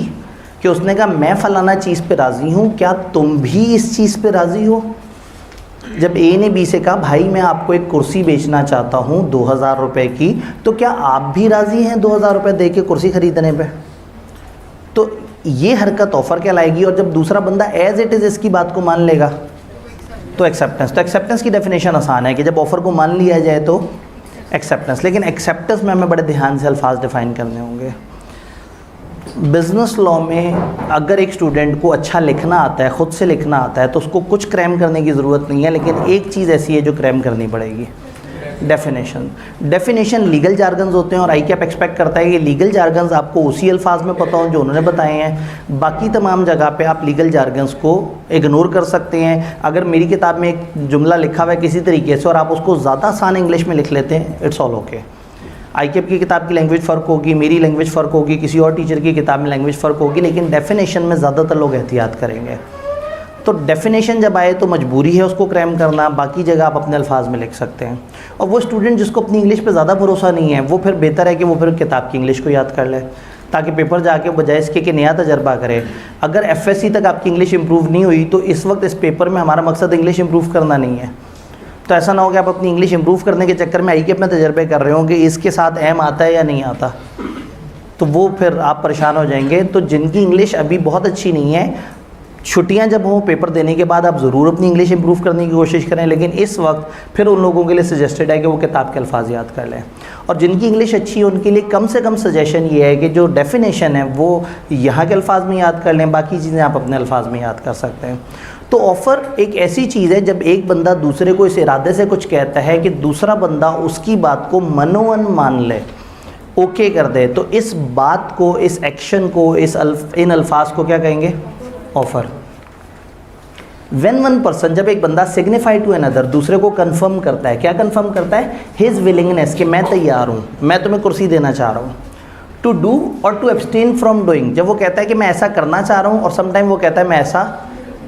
कि उसने कहा मैं फ़लाना चीज़ पे राज़ी हूँ, क्या तुम भी इस चीज़ पे राज़ी हो। जब ए ने बी से कहा भाई मैं आपको एक कुर्सी बेचना चाहता हूँ 2000 रुपये की, तो क्या आप भी राज़ी हैं 2000 रुपये दे के कुर्सी ख़रीदने पे। तो ये हरकत ऑफ़र कहलाएगी। और जब दूसरा बंदा एज़ इट इज़ इसकी बात को मान लेगा तो एक्सेप्टेंस की डेफिनेशन आसान है कि जब ऑफ़र को मान लिया जाए तो एक्सेप्टेंस। लेकिन एक्सेप्टेंस में हमें बड़े ध्यान से अल्फाज डिफ़ाइन करने होंगे। बिज़नेस लॉ में अगर एक स्टूडेंट को अच्छा लिखना आता है, ख़ुद से लिखना आता है, तो उसको कुछ क्रैम करने की ज़रूरत नहीं है, लेकिन एक चीज़ ऐसी है जो क्रैम करनी पड़ेगी, डेफिनेशन लीगल जार्गन्स होते हैं और ICAP एक्सपेक्ट करता है कि लीगल जार्गन्स आपको उसी अल्फाज में पता हो जो उन्होंने बताए हैं। बाकी तमाम जगह पे आप लीगल जार्गन्स को इग्नोर कर सकते हैं। अगर मेरी किताब में एक जुमला लिखा हुआ है किसी तरीके से और आप उसको ज़्यादा आसान इंग्लिश में लिख लेते हैं, इट्स ऑल ओके। ICAP की किताब की लैंग्वेज फ़र्क होगी, मेरी लैंग्वेज फ़र्क होगी, किसी और टीचर की किताब में लैंग्वेज फ़र्क होगी, लेकिन डेफिनेशन में ज़्यादातर लोग एहतियात करेंगे। तो डेफिनेशन जब आए तो मजबूरी है उसको क्रैम करना, बाकी जगह आप अपने अल्फाज में लिख सकते हैं। और वो स्टूडेंट जिसको अपनी इंग्लिश पे ज़्यादा भरोसा नहीं है, वो फिर बेहतर है कि वो फिर किताब की इंग्लिश को याद कर ले, ताकि पेपर जाके बजाय इसके कि नया तजर्बा करे। अगर FSC तक आपकी इंग्लिश इंप्रूव नहीं हुई तो इस वक्त इस पेपर में हमारा मकसद इंग्लिश इंप्रूव करना नहीं है। तो ऐसा ना हो कि आप अपनी इंग्लिश इंप्रूव करने के चक्कर में ICAP में तजर्बे कर रहे हो कि इसके साथ एम आता है या नहीं आता, तो वो फिर आप परेशान हो जाएंगे। तो जिनकी इंग्लिश अभी बहुत अच्छी नहीं है, छुट्टियां जब हों पेपर देने के बाद आप ज़रूर अपनी इंग्लिश इंप्रूव करने की कोशिश करें, लेकिन इस वक्त फिर उन लोगों के लिए सजेस्टेड है कि वो किताब के अल्फाज याद कर लें। और जिनकी इंग्लिश अच्छी है उनके लिए कम से कम सजेशन ये है कि जो डेफिनेशन है वो यहाँ के अल्फाज में याद कर लें, बाकी चीज़ें आप अपने अल्फाज में याद कर सकते हैं। तो ऑफ़र एक ऐसी चीज़ है जब एक बंदा दूसरे को इस इरादे से कुछ कहता है कि दूसरा बंदा उसकी बात को मनोवन मान ले, ओके कर दे, तो इस बात को, इस एक्शन को, इन अल्फाज को क्या कहेंगे? ऑफ़र। When one person, जब एक बंदा सिग्निफाई टू अनदर, दूसरे को कंफर्म करता है, क्या कंफर्म करता है? हिज विलिंगनेस, कि मैं तैयार हूँ, मैं तुम्हें कुर्सी देना चाह रहा हूँ। टू डू और टू एब्सटेन फ्रॉम डूइंग, जब वो कहता है कि मैं ऐसा करना चाह रहा हूँ, और समटाइम वो कहता है मैं ऐसा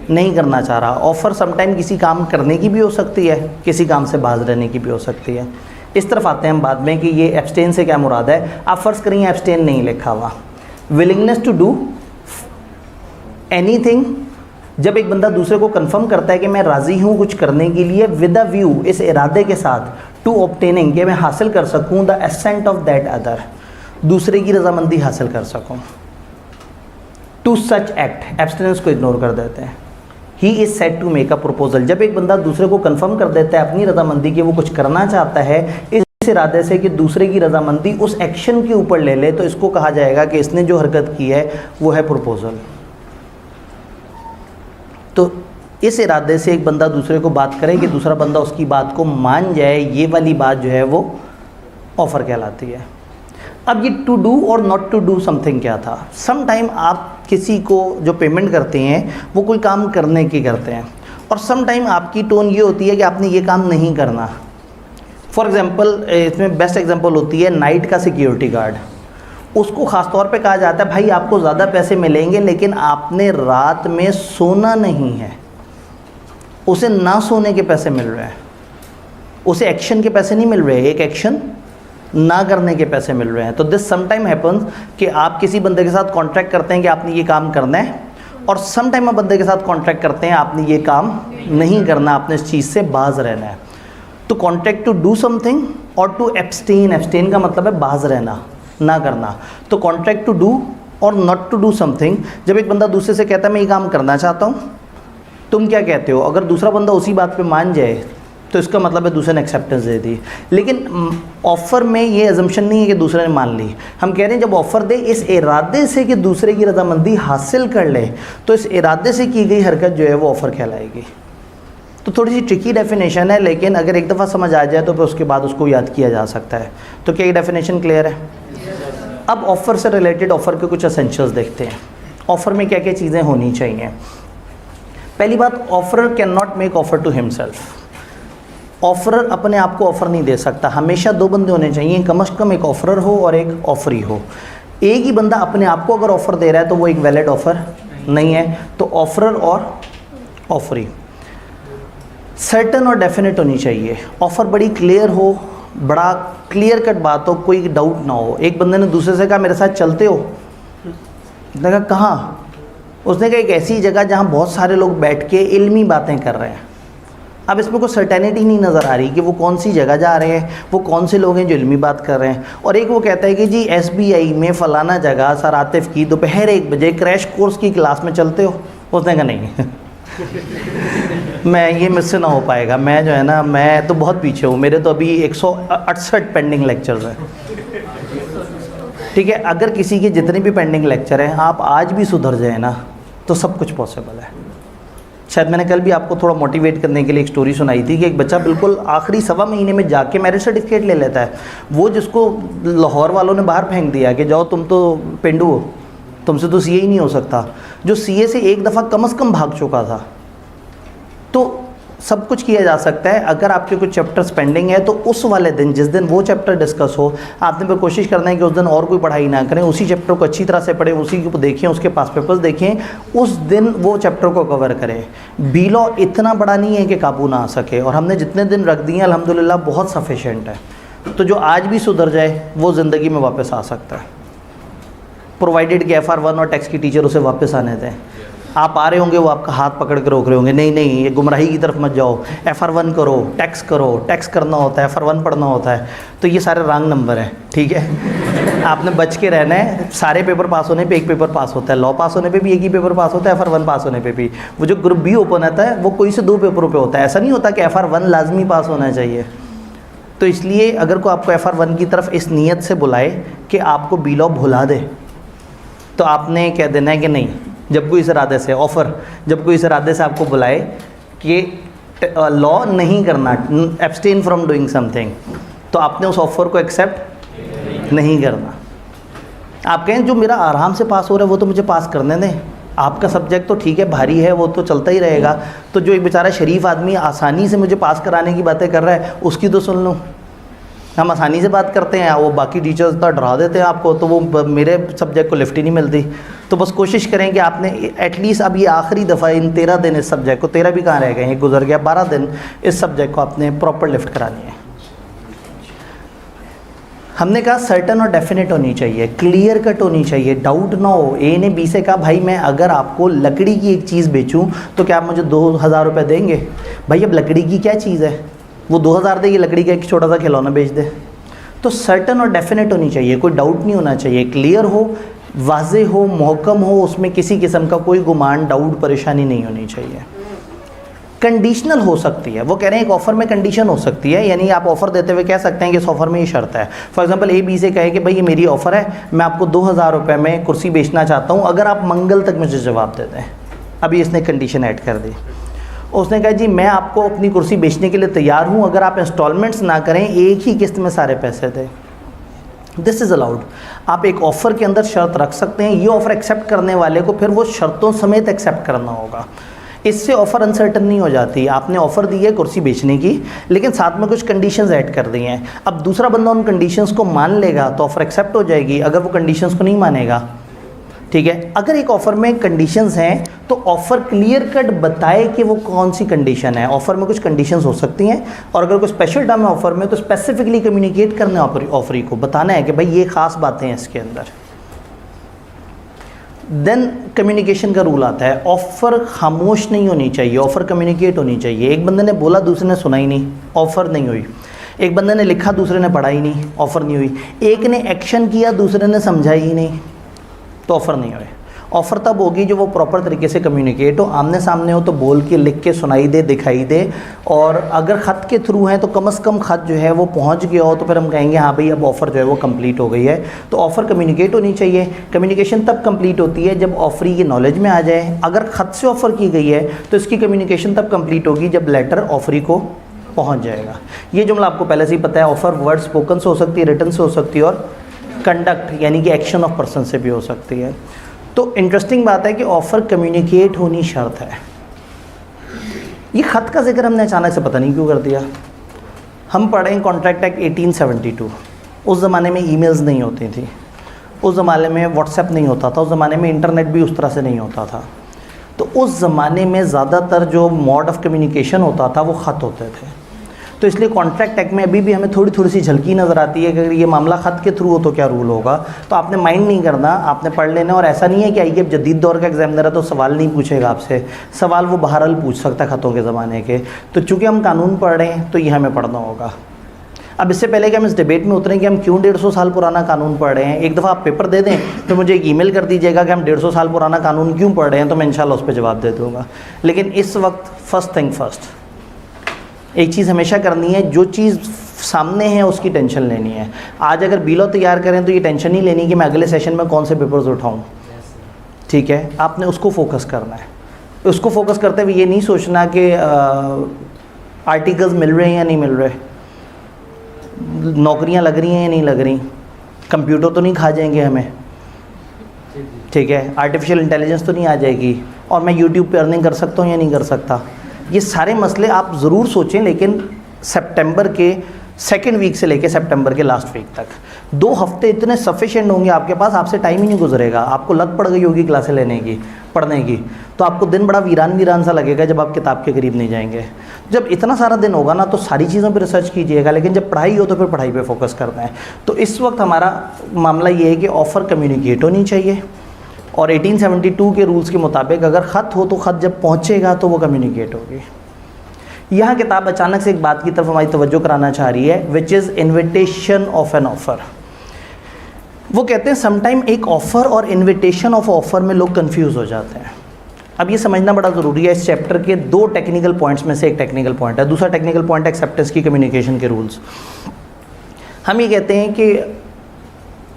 नहीं करना चाह रहा। ऑफ़र समटाइम किसी काम करने की भी हो सकती है, किसी काम से बाज रहने की भी हो सकती है। इस तरफ आते हैं हम बाद में कि ये एब्सटेन से क्या मुराद है। आप फ़र्ज़ करें एब्सटेन नहीं लिखा हुआ, विलिंगनेस टू डू एनीथिंग, जब एक बंदा दूसरे को कंफर्म करता है कि मैं राज़ी हूँ कुछ करने के लिए, विद अ व्यू, इस इरादे के साथ, टू ऑब्टेनिंग, कि मैं हासिल कर सकूँ the assent of that other, दूसरे की रजामंदी हासिल कर सकूँ। टू सच एक्ट, एब्सटेंस को इग्नोर कर देते हैं। He is set to make a proposal, जब एक बंदा दूसरे को कंफर्म कर देता है अपनी रजामंदी कि वो कुछ करना चाहता है इस इरादे से कि दूसरे की रजामंदी उस एक्शन के ऊपर ले ले, तो इसको कहा जाएगा कि इसने जो हरकत की है वो है प्रपोजल। तो इस इरादे से एक बंदा दूसरे को बात करे कि दूसरा बंदा उसकी बात को मान जाए, ये वाली बात जो है वो ऑफ़र कहलाती है। अब ये टू डू और नॉट टू डू समथिंग क्या था? सम टाइम आप किसी को जो पेमेंट करते हैं वो कोई काम करने की करते हैं, और सम टाइम आपकी टोन ये होती है कि आपने ये काम नहीं करना। फॉर एग्ज़ाम्पल, इसमें बेस्ट एग्जांपल होती है नाइट का सिक्योरिटी गार्ड। उसको ख़ास तौर पे कहा जाता है भाई आपको ज़्यादा पैसे मिलेंगे, लेकिन आपने रात में सोना नहीं है। उसे ना सोने के पैसे मिल रहे हैं, उसे एक्शन के पैसे नहीं मिल रहे, एक एक्शन ना करने के पैसे मिल रहे हैं। तो दिस समटाइम हैपन्स कि आप किसी बंदे के साथ कॉन्ट्रैक्ट करते हैं कि आपने ये काम करना है, और समटाइम आप बंदे के साथ कॉन्ट्रैक्ट करते हैं आपने ये काम नहीं करना, आपने इस चीज़ से बाज रहना है। तो कॉन्ट्रैक्ट टू डू समथिंग और टू एब्सटेन, एब्सटेन का मतलब है बाज रहना, ना करना। तो कॉन्ट्रैक्ट टू डू और नॉट टू डू समथिंग, जब एक बंदा दूसरे से कहता है मैं ये काम करना चाहता हूँ, तुम क्या कहते हो? अगर दूसरा बंदा उसी बात पे मान जाए तो इसका मतलब है दूसरे ने एक्सेप्टेंस दे दी। लेकिन ऑफ़र में ये अजम्पशन नहीं है कि दूसरे ने मान ली। हम कह रहे हैं जब ऑफ़र दे इस इरादे से कि दूसरे की रजामंदी हासिल कर ले, तो इस इरादे से की गई हरकत जो है वो ऑफ़र कहलाएगी। तो थोड़ी सी ट्रिकी डेफिनेशन है, लेकिन अगर एक दफ़ा समझ आ जाए तो फिर उसके बाद उसको याद किया जा सकता है। तो क्या ये डेफिनेशन क्लियर है? अब ऑफ़र से रिलेटेड ऑफ़र के कुछ एसेंशियल्स देखते हैं। ऑफ़र में क्या क्या चीज़ें होनी चाहिए। पहली बात, offerer can not make offer to himself. Offerer अपने आप को ऑफ़र नहीं दे सकता। हमेशा दो बंदे होने चाहिए, कम से कम एक ऑफ़रर हो और एक ऑफ़री हो। एक ही बंदा अपने आप को अगर ऑफ़र दे रहा है तो वो एक वैलिड ऑफ़र नहीं है। तो ऑफ़रर और ऑफ़री सर्टन और डेफिनेट होनी चाहिए। ऑफ़र बड़ी क्लियर हो, बड़ा क्लियर कट बात हो, कोई डाउट ना हो। एक बंदे ने दूसरे से कहा मेरे साथ चलते हो? उसने कहा कहाँ? उसने कहा एक ऐसी जगह जहाँ बहुत सारे लोग बैठ के इल्मी बातें कर रहे हैं। अब इसमें कोई सर्टेनिटी नहीं नज़र आ रही कि वो कौन सी जगह जा रहे हैं, वो कौन से लोग हैं जो इल्मी बात कर रहे हैं। और एक वो कहता है कि जी SBI में फ़लाना जगह सर आतिफ़ की दोपहर 1 बजे क्रैश कोर्स की क्लास में चलते हो? उसने कहा नहीं मैं ये मुझसे ना हो पाएगा, मैं जो है ना, मैं तो बहुत पीछे हूँ, मेरे तो अभी 168 पेंडिंग लेक्चर्स हैं। ठीक है, अगर किसी के जितने भी पेंडिंग लेक्चर हैं आप आज भी सुधर जाए ना तो सब कुछ पॉसिबल है। शायद मैंने कल भी आपको थोड़ा मोटिवेट करने के लिए एक स्टोरी सुनाई थी कि एक बच्चा बिल्कुल आखिरी 1.25 महीने में जाके मैरिज सर्टिफिकेट ले लेता है। वो जिसको लाहौर वालों ने बाहर फेंक दिया कि जाओ तुम तो पेंडू हो, तुमसे तो सीए ही नहीं हो सकता, जो सीए से एक दफ़ा कम से कम भाग चुका था। तो सब कुछ किया जा सकता है। अगर आपके कुछ चैप्टर्स पेंडिंग है तो उस वाले दिन, जिस दिन वो चैप्टर डिस्कस हो, आपने फिर कोशिश करना है कि उस दिन और कोई पढ़ाई ना करें, उसी चैप्टर को अच्छी तरह से पढ़ें, उसी को देखें, उसके पास पेपर्स देखें, उस दिन वो चैप्टर को कवर करें। बी लॉ इतना बड़ा नहीं है कि काबू ना आ सके, और हमने जितने दिन रख दिए अल्हम्दुलिल्लाह बहुत सफिशेंट है। तो जो आज भी सुधर जाए वो ज़िंदगी में वापस आ सकता है, प्रोवाइडेड कि FR1 और टैक्स की टीचर उसे वापस आने दें। आप आ रहे होंगे, वो आपका हाथ पकड़ के रोक रहे होंगे, नहीं नहीं ये गुमराही की तरफ मत जाओ, FR1 करो, टैक्स करना होता है, FR1 पढ़ना होता है। तो ये सारे रॉन्ग नंबर हैं, ठीक है। आपने बच के रहना है। सारे पेपर पास होने पे एक पेपर पास होता है, लॉ पास होने पे भी एक ही पेपर पास होता है, FR1 पास होने पे भी। वो जो ग्रुप बी ओपन आता है वो कोई से 2 पेपरों पे होता है, ऐसा नहीं होता कि FR1 लाजमी पास होना चाहिए। तो इसलिए अगर कोई आपको FR1 की तरफ इस नीयत से बुलाए कि आपको बी लॉ भुला दे, तो आपने कह देना है कि नहीं। जब कोई इस इरादे से जब कोई इस इरादे से आपको बुलाए कि लॉ नहीं करना, एब्सटेन फ्रॉम डूइंग समथिंग, तो आपने उस ऑफ़र को एक्सेप्ट नहीं करना। आप कहें जो मेरा आराम से पास हो रहा है वो तो मुझे पास करने दें, आपका सब्जेक्ट तो ठीक है भारी है, वो तो चलता ही रहेगा, तो जो एक बेचारा शरीफ आदमी आसानी से मुझे पास कराने की बातें कर रहा है उसकी तो सुन लूँ। हम आसानी से बात करते हैं, वो बाकी टीचर्स तो डरा देते हैं आपको, तो वो मेरे सब्जेक्ट को लिफ्ट ही नहीं मिलती। तो बस कोशिश करें कि आपने एटलीस्ट अब ये आखिरी दफ़ा इन 13 दिन इस सब्जेक्ट को, 13 भी कहाँ रह गए हैं, गुजर गया 12 दिन, इस सब्जेक्ट को आपने प्रॉपर लिफ्ट करानी है। हमने कहा सर्टन और डेफिनेट होनी चाहिए, क्लियर कट होनी चाहिए, डाउट ना हो। ए ने बी से कहा भाई मैं अगर आपको लकड़ी की एक चीज़ बेचूं तो क्या आप मुझे 2000 रुपये देंगे? भाई अब लकड़ी की क्या चीज़ है, वो 2000 देगी, लकड़ी का एक छोटा सा खिलौना बेच दे। तो सर्टन और डेफिनेट होनी चाहिए, कोई डाउट नहीं होना चाहिए, क्लियर हो, वाज़े हो, महकम हो, उसमें किसी किस्म का कोई गुमान, डाउट, परेशानी नहीं होनी चाहिए। कंडीशनल हो सकती है, वो कह रहे हैं एक ऑफ़र में कंडीशन हो सकती है, यानी आप ऑफ़र देते हुए कह सकते हैं कि इस ऑफ़र में ये शर्त है। फॉर एग्जांपल ए बी से कहे कि भाई ये मेरी ऑफ़र है, मैं आपको 2000 रुपये में कुर्सी बेचना चाहता हूँ, अगर आप मंगल तक मुझे जवाब दे दें। अभी इसने कंडीशन ऐड कर दी, उसने कहा जी मैं आपको अपनी कुर्सी बेचने के लिए तैयार हूँ, अगर आप इंस्टॉलमेंट्स ना करें, एक ही किस्त में सारे पैसे दें। This is allowed. आप एक ऑफ़र के अंदर शर्त रख सकते हैं, ये ऑफ़र एक्सेप्ट करने वाले को फिर वो शर्तों समेत एक्सेप्ट करना होगा। इससे ऑफ़र अनसर्टन नहीं हो जाती। आपने ऑफ़र दी है कुर्सी बेचने की, लेकिन साथ में कुछ कंडीशंस ऐड कर दी हैं। अब दूसरा बंदा उन कंडीशंस को मान लेगा तो ऑफ़र एक्सेप्ट हो जाएगी, अगर वो कंडीशंस को नहीं मानेगा, ठीक है। अगर एक ऑफ़र में कंडीशंस हैं तो ऑफ़र क्लियर कट बताए कि वो कौन सी कंडीशन है। ऑफ़र में कुछ कंडीशंस हो सकती हैं, और अगर कोई स्पेशल टर्म है ऑफ़र में तो स्पेसिफिकली कम्युनिकेट करना है ऑफरी को, बताना है कि भाई ये ख़ास बातें हैं इसके अंदर। देन कम्युनिकेशन का रूल आता है, ऑफ़र खामोश नहीं होनी चाहिए, ऑफ़र कम्युनिकेट होनी चाहिए। एक बंदे ने बोला दूसरे ने सुना ही नहीं, ऑफ़र नहीं हुई। एक बंदे ने लिखा दूसरे ने पढ़ा ही नहीं, ऑफ़र नहीं हुई। एक ने एक्शन किया दूसरे ने समझा ही नहीं, तो ऑफ़र नहीं हुए। ऑफ़र तब होगी जो वो प्रॉपर तरीके से कम्युनिकेट हो, आमने सामने हो तो बोल के, लिख के, सुनाई दे, दिखाई दे, और अगर ख़त के थ्रू है तो कम से कम ख़त जो है वो पहुंच गया हो, तो फिर हम कहेंगे हाँ भाई अब ऑफ़र जो है वो कंप्लीट हो गई है। तो ऑफ़र कम्युनिकेट होनी चाहिए। कम्युनिकेशन तब कंप्लीट होती है जब ऑफरी की नॉलेज में आ जाए। अगर ख़त से ऑफ़र की गई है तो इसकी कम्युनिकेशन तब कंप्लीट होगी जब लेटर ऑफरी को पहुँच जाएगा। ये जुमला आपको पहले से ही पता है। ऑफ़र वर्ड स्पोकन से हो सकती है, रिटन से हो सकती है, और कंडक्ट यानी कि एक्शन ऑफ पर्सन से भी हो सकती है। तो इंटरेस्टिंग बात है कि ऑफ़र कम्युनिकेट होनी शर्त है। ये ख़त का जिक्र हमने अचानक से पता नहीं क्यों कर दिया। हम पढ़ें कॉन्ट्रैक्ट एक्ट 1872। उस ज़माने में ईमेल्स नहीं होती थी, उस ज़माने में व्हाट्सएप नहीं होता था, उस ज़माने में इंटरनेट भी उस तरह से नहीं होता था। तो उस ज़माने में ज़्यादातर जो मोड ऑफ़ कम्युनिकेशन होता था वो ख़त होते थे। तो इसलिए कॉन्ट्रैक्ट एक्ट में अभी भी हमें थोड़ी थोड़ी सी झलकी नज़र आती है कि अगर ये मामला ख़त के थ्रू हो तो क्या रूल होगा। तो आपने माइंड नहीं करना, आपने पढ़ लेना। और ऐसा नहीं है कि आइए अब जदीद दौर का एग्जामिनर है तो सवाल नहीं पूछेगा आपसे, सवाल वो बहरहाल पूछ सकता है ख़तों के ज़माने के। तो चूँकि हम कानून पढ़ रहे हैं तो ये हमें पढ़ना होगा। अब इससे पहले कि हम इस डिबेट में उतरें कि हम क्यों 150 साल पुराना कानून पढ़ रहे हैं, एक दफ़ा आप पेपर दे दें तो मुझे एक ईमेल कर दीजिएगा कि हम 150 साल पुराना कानून क्यों पढ़ रहे हैं, तो मैं इंशाल्लाह उस पर जवाब दे दूँगा। लेकिन इस वक्त फर्स्ट थिंग फर्स्ट, एक चीज़ हमेशा करनी है, जो चीज़ सामने है उसकी टेंशन लेनी है। आज अगर बीलो तैयार करें तो ये टेंशन नहीं लेनी कि मैं अगले सेशन में कौन से पेपर्स उठाऊँ, ठीक है, आपने उसको फोकस करना है। उसको फोकस करते हुए ये नहीं सोचना कि आर्टिकल्स मिल रहे हैं या नहीं मिल रहे, नौकरियां लग रही हैं या नहीं लग रही, कंप्यूटर तो नहीं खा जाएंगे हमें, ठीक है, आर्टिफिशियल इंटेलिजेंस तो नहीं आ जाएगी, और मैं यूट्यूब पे अर्निंग कर सकता हूँ या नहीं कर सकता। ये सारे मसले आप ज़रूर सोचें, लेकिन सितंबर के सेकेंड वीक से लेके सितंबर के लास्ट वीक तक 2 हफ्ते इतने सफिशिएंट होंगे आपके पास, आपसे टाइम ही नहीं गुजरेगा। आपको लत पड़ गई होगी क्लासें लेने की, पढ़ने की, तो आपको दिन बड़ा वीरान वीरान सा लगेगा जब आप किताब के करीब नहीं जाएंगे। जब इतना सारा दिन होगा ना तो सारी चीज़ों पर रिसर्च कीजिएगा, लेकिन जब पढ़ाई हो तो फिर पढ़ाई पर फोकस करना है। तो इस वक्त हमारा मामला ये है कि ऑफ़र कम्युनिकेट होनी चाहिए, और 1872 के रूल्स के मुताबिक अगर ख़त हो तो ख़त जब पहुँचेगा तो वो कम्युनिकेट होगी। यहाँ किताब अचानक से एक बात की तरफ हमारी तवज्जो कराना चाह रही है, which is invitation of N offer. वो कहते हैं समटाइम एक ऑफ़र और इन्विटेशन ऑफ ऑफ़र में लोग कंफ्यूज हो जाते हैं। अब ये समझना बड़ा ज़रूरी है। इस चैप्टर के 2 टेक्निकल पॉइंट्स में से एक टेक्निकल पॉइंट है, दूसरा टेक्निकल पॉइंट एक्सेप्टेंस की कम्युनिकेशन के रूल्स। हम ये कहते हैं कि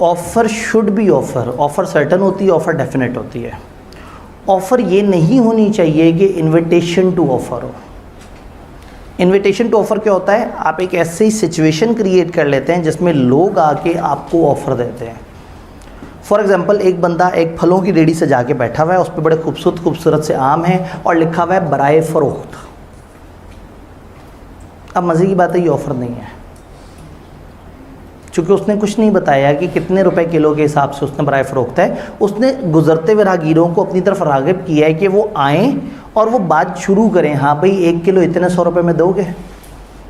offer should be offer, offer certain होती है, ऑफ़र डेफिनेट होती है। ऑफ़र ये नहीं होनी चाहिए कि इन्विटेशन टू ऑफ़र हो। इन्विटेशन टू ऑफ़र क्या होता है, आप एक ऐसी सिचुएशन क्रिएट कर लेते हैं जिसमें लोग आके आपको ऑफ़र देते हैं। फॉर एग्ज़ाम्पल, एक बंदा एक फलों की रेडी से जाके बैठा हुआ है, उस पर बड़े खूबसूरत खूबसूरत से आम हैं और लिखा हुआ है बराए फ़रोख्त। अब मज़े की बात है, ये ऑफ़र नहीं है, चूँकि उसने कुछ नहीं बताया कि कितने रुपए किलो के हिसाब से उसने बराए फ़रोख्त है। उसने गुज़रते हुए राहगीरों को अपनी तरफ राग़िब किया है कि वो आएँ और वो बात शुरू करें, हाँ भाई 1 किलो इतने 100 रुपये में दोगे,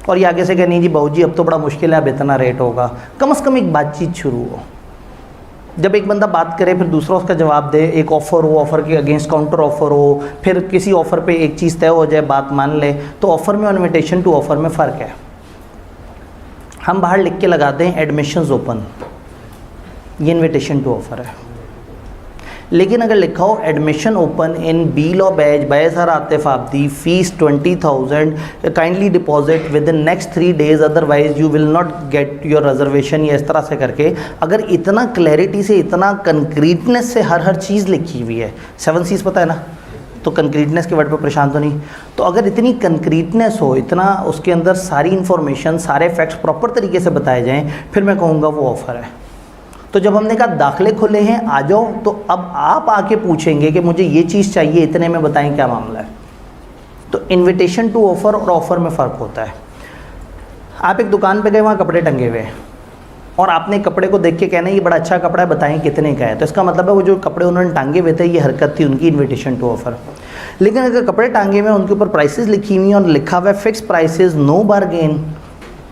और ये आगे से कह नहीं जी बहू जी अब तो बड़ा मुश्किल है, अब इतना रेट होगा। कम से कम एक बातचीत शुरू हो। जब एक बंदा बात करे फिर दूसरा उसका जवाब दे, एक ऑफ़र हो, ऑफ़र के अगेंस्ट काउंटर ऑफ़र हो, फिर किसी ऑफ़र पे एक चीज़ तय हो जाए, बात मान ले, तो ऑफ़र में और इन्विटेशन टू ऑफ़र में फ़र्क है। हम बाहर लिख के लगा दें एडमिशंस ओपन, ये इन्विटेशन टू ऑफ़र है। लेकिन अगर लिखा हो admission open in B law batch by sir Atif Abdi, fees 20,000, kindly deposit within next 3 days, otherwise you will not get your reservation, या इस तरह से करके अगर इतना क्लैरिटी से, इतना कंक्रीटनेस से हर चीज़ लिखी हुई है, 7 C's पता है ना, तो कंक्रीटनेस के वर्ड पर परेशान तो नहीं। तो अगर इतनी कंक्रीटनेस हो, इतना उसके अंदर सारी इन्फॉर्मेशन, सारे फैक्ट्स प्रॉपर तरीके से बताए जाएँ, फिर मैं कहूँगा वो ऑफ़र है। तो जब हमने कहा दाखिले खुले हैं आ जाओ, तो अब आप आके पूछेंगे कि मुझे ये चीज़ चाहिए, इतने में बताएं क्या मामला है। तो इन्विटेशन टू ऑफ़र और ऑफ़र में फ़र्क होता है। आप एक दुकान पे गए, वहाँ कपड़े टंगे हुए हैं, और आपने कपड़े को देख के कहना है ये बड़ा अच्छा कपड़ा है, बताएं कितने का है। तो इसका मतलब है वो जो कपड़े उन्होंने टांगे हुए थे, ये हरकत थी उनकी इन्विटेशन टू ऑफ़र। लेकिन अगर कपड़े टांगे हुए हैं, उनके ऊपर प्राइसेस लिखी हुई हैं और लिखा हुआ है फिक्स प्राइसेस, नो बारगेन,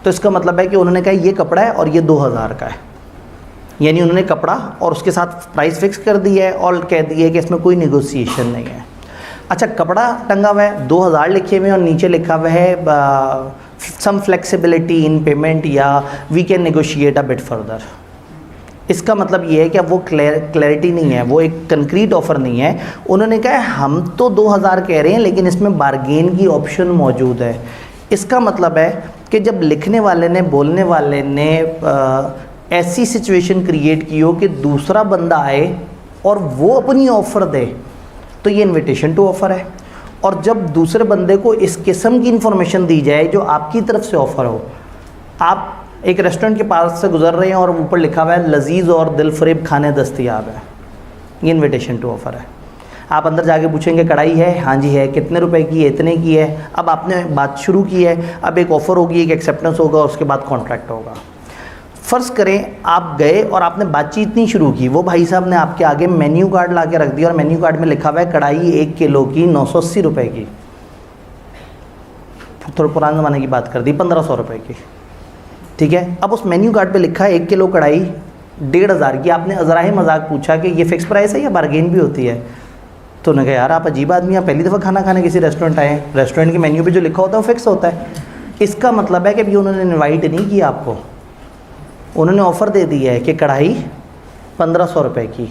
तो इसका मतलब है कि उन्होंने कहा ये कपड़ा है और ये 2000 का है, यानी उन्होंने कपड़ा और उसके साथ प्राइस फिक्स कर दी है और कह दिया है कि इसमें कोई नेगोशिएशन नहीं है। अच्छा, कपड़ा टंगा हुआ है, 2000 लिखे हुए हैं और नीचे लिखा हुआ है सम फ्लेक्सिबिलिटी इन पेमेंट, या we can negotiate a bit further. इसका मतलब ये है कि अब वो क्लैरिटी नहीं है, वो एक कंक्रीट ऑफ़र नहीं है। उन्होंने कहा हम तो 2000 कह रहे हैं, लेकिन इसमें बारगेन की ऑप्शन मौजूद है। इसका मतलब है कि जब लिखने वाले ने, बोलने वाले ने ऐसी सिचुएशन क्रिएट की हो कि दूसरा बंदा आए और वो अपनी ऑफ़र दे, तो ये इन्विटेशन टू ऑफ़र है। और जब दूसरे बंदे को इस किस्म की इन्फॉर्मेशन दी जाए जो आपकी तरफ से ऑफ़र हो, आप एक रेस्टोरेंट के पास से गुजर रहे हैं और ऊपर लिखा हुआ है लजीज़ और दिलफरेब खाने दस्तयाब है, ये इन्विटेशन टू ऑफ़र है। आप अंदर जाके पूछेंगे कढ़ाई है, हाँ जी है, कितने रुपए की है, इतने की है। अब आपने बात शुरू की है, अब एक ऑफ़र होगी, एक एक्सेप्टेंस होगा, उसके बाद कॉन्ट्रैक्ट होगा। फ़र्ज़ करें आप गए और आपने बातचीत नहीं शुरू की, वो भाई साहब ने आपके आगे मेन्यू कार्ड ला के रख दिया और मेन्यू कार्ड में लिखा हुआ है कढ़ाई 1 किलो की 980 रुपये की, थोड़ा पुराने ज़माने की बात कर दी, 1500 रुपये की, ठीक है। अब उस मेन्यू कार्ड पे लिखा है 1 किलो कढ़ाई 1500 की। आपने ज़रा मजाक पूछा कि ये फ़िक्स प्राइस है या बारगेन भी होती है? तो उन्होंने कहा यार आप अजीब आदमी, आप पहली दफ़ा खाना खाने किसी रेस्टोरेंट आए हैं, रेस्टोरेंट के मेन्यू पे जो लिखा होता है वो फिक्स होता है। इसका मतलब है कि अभी उन्होंने इनवाइट नहीं किया आपको, उन्होंने ऑफ़र दे दिया है कि कढ़ाई 1500 रुपये की।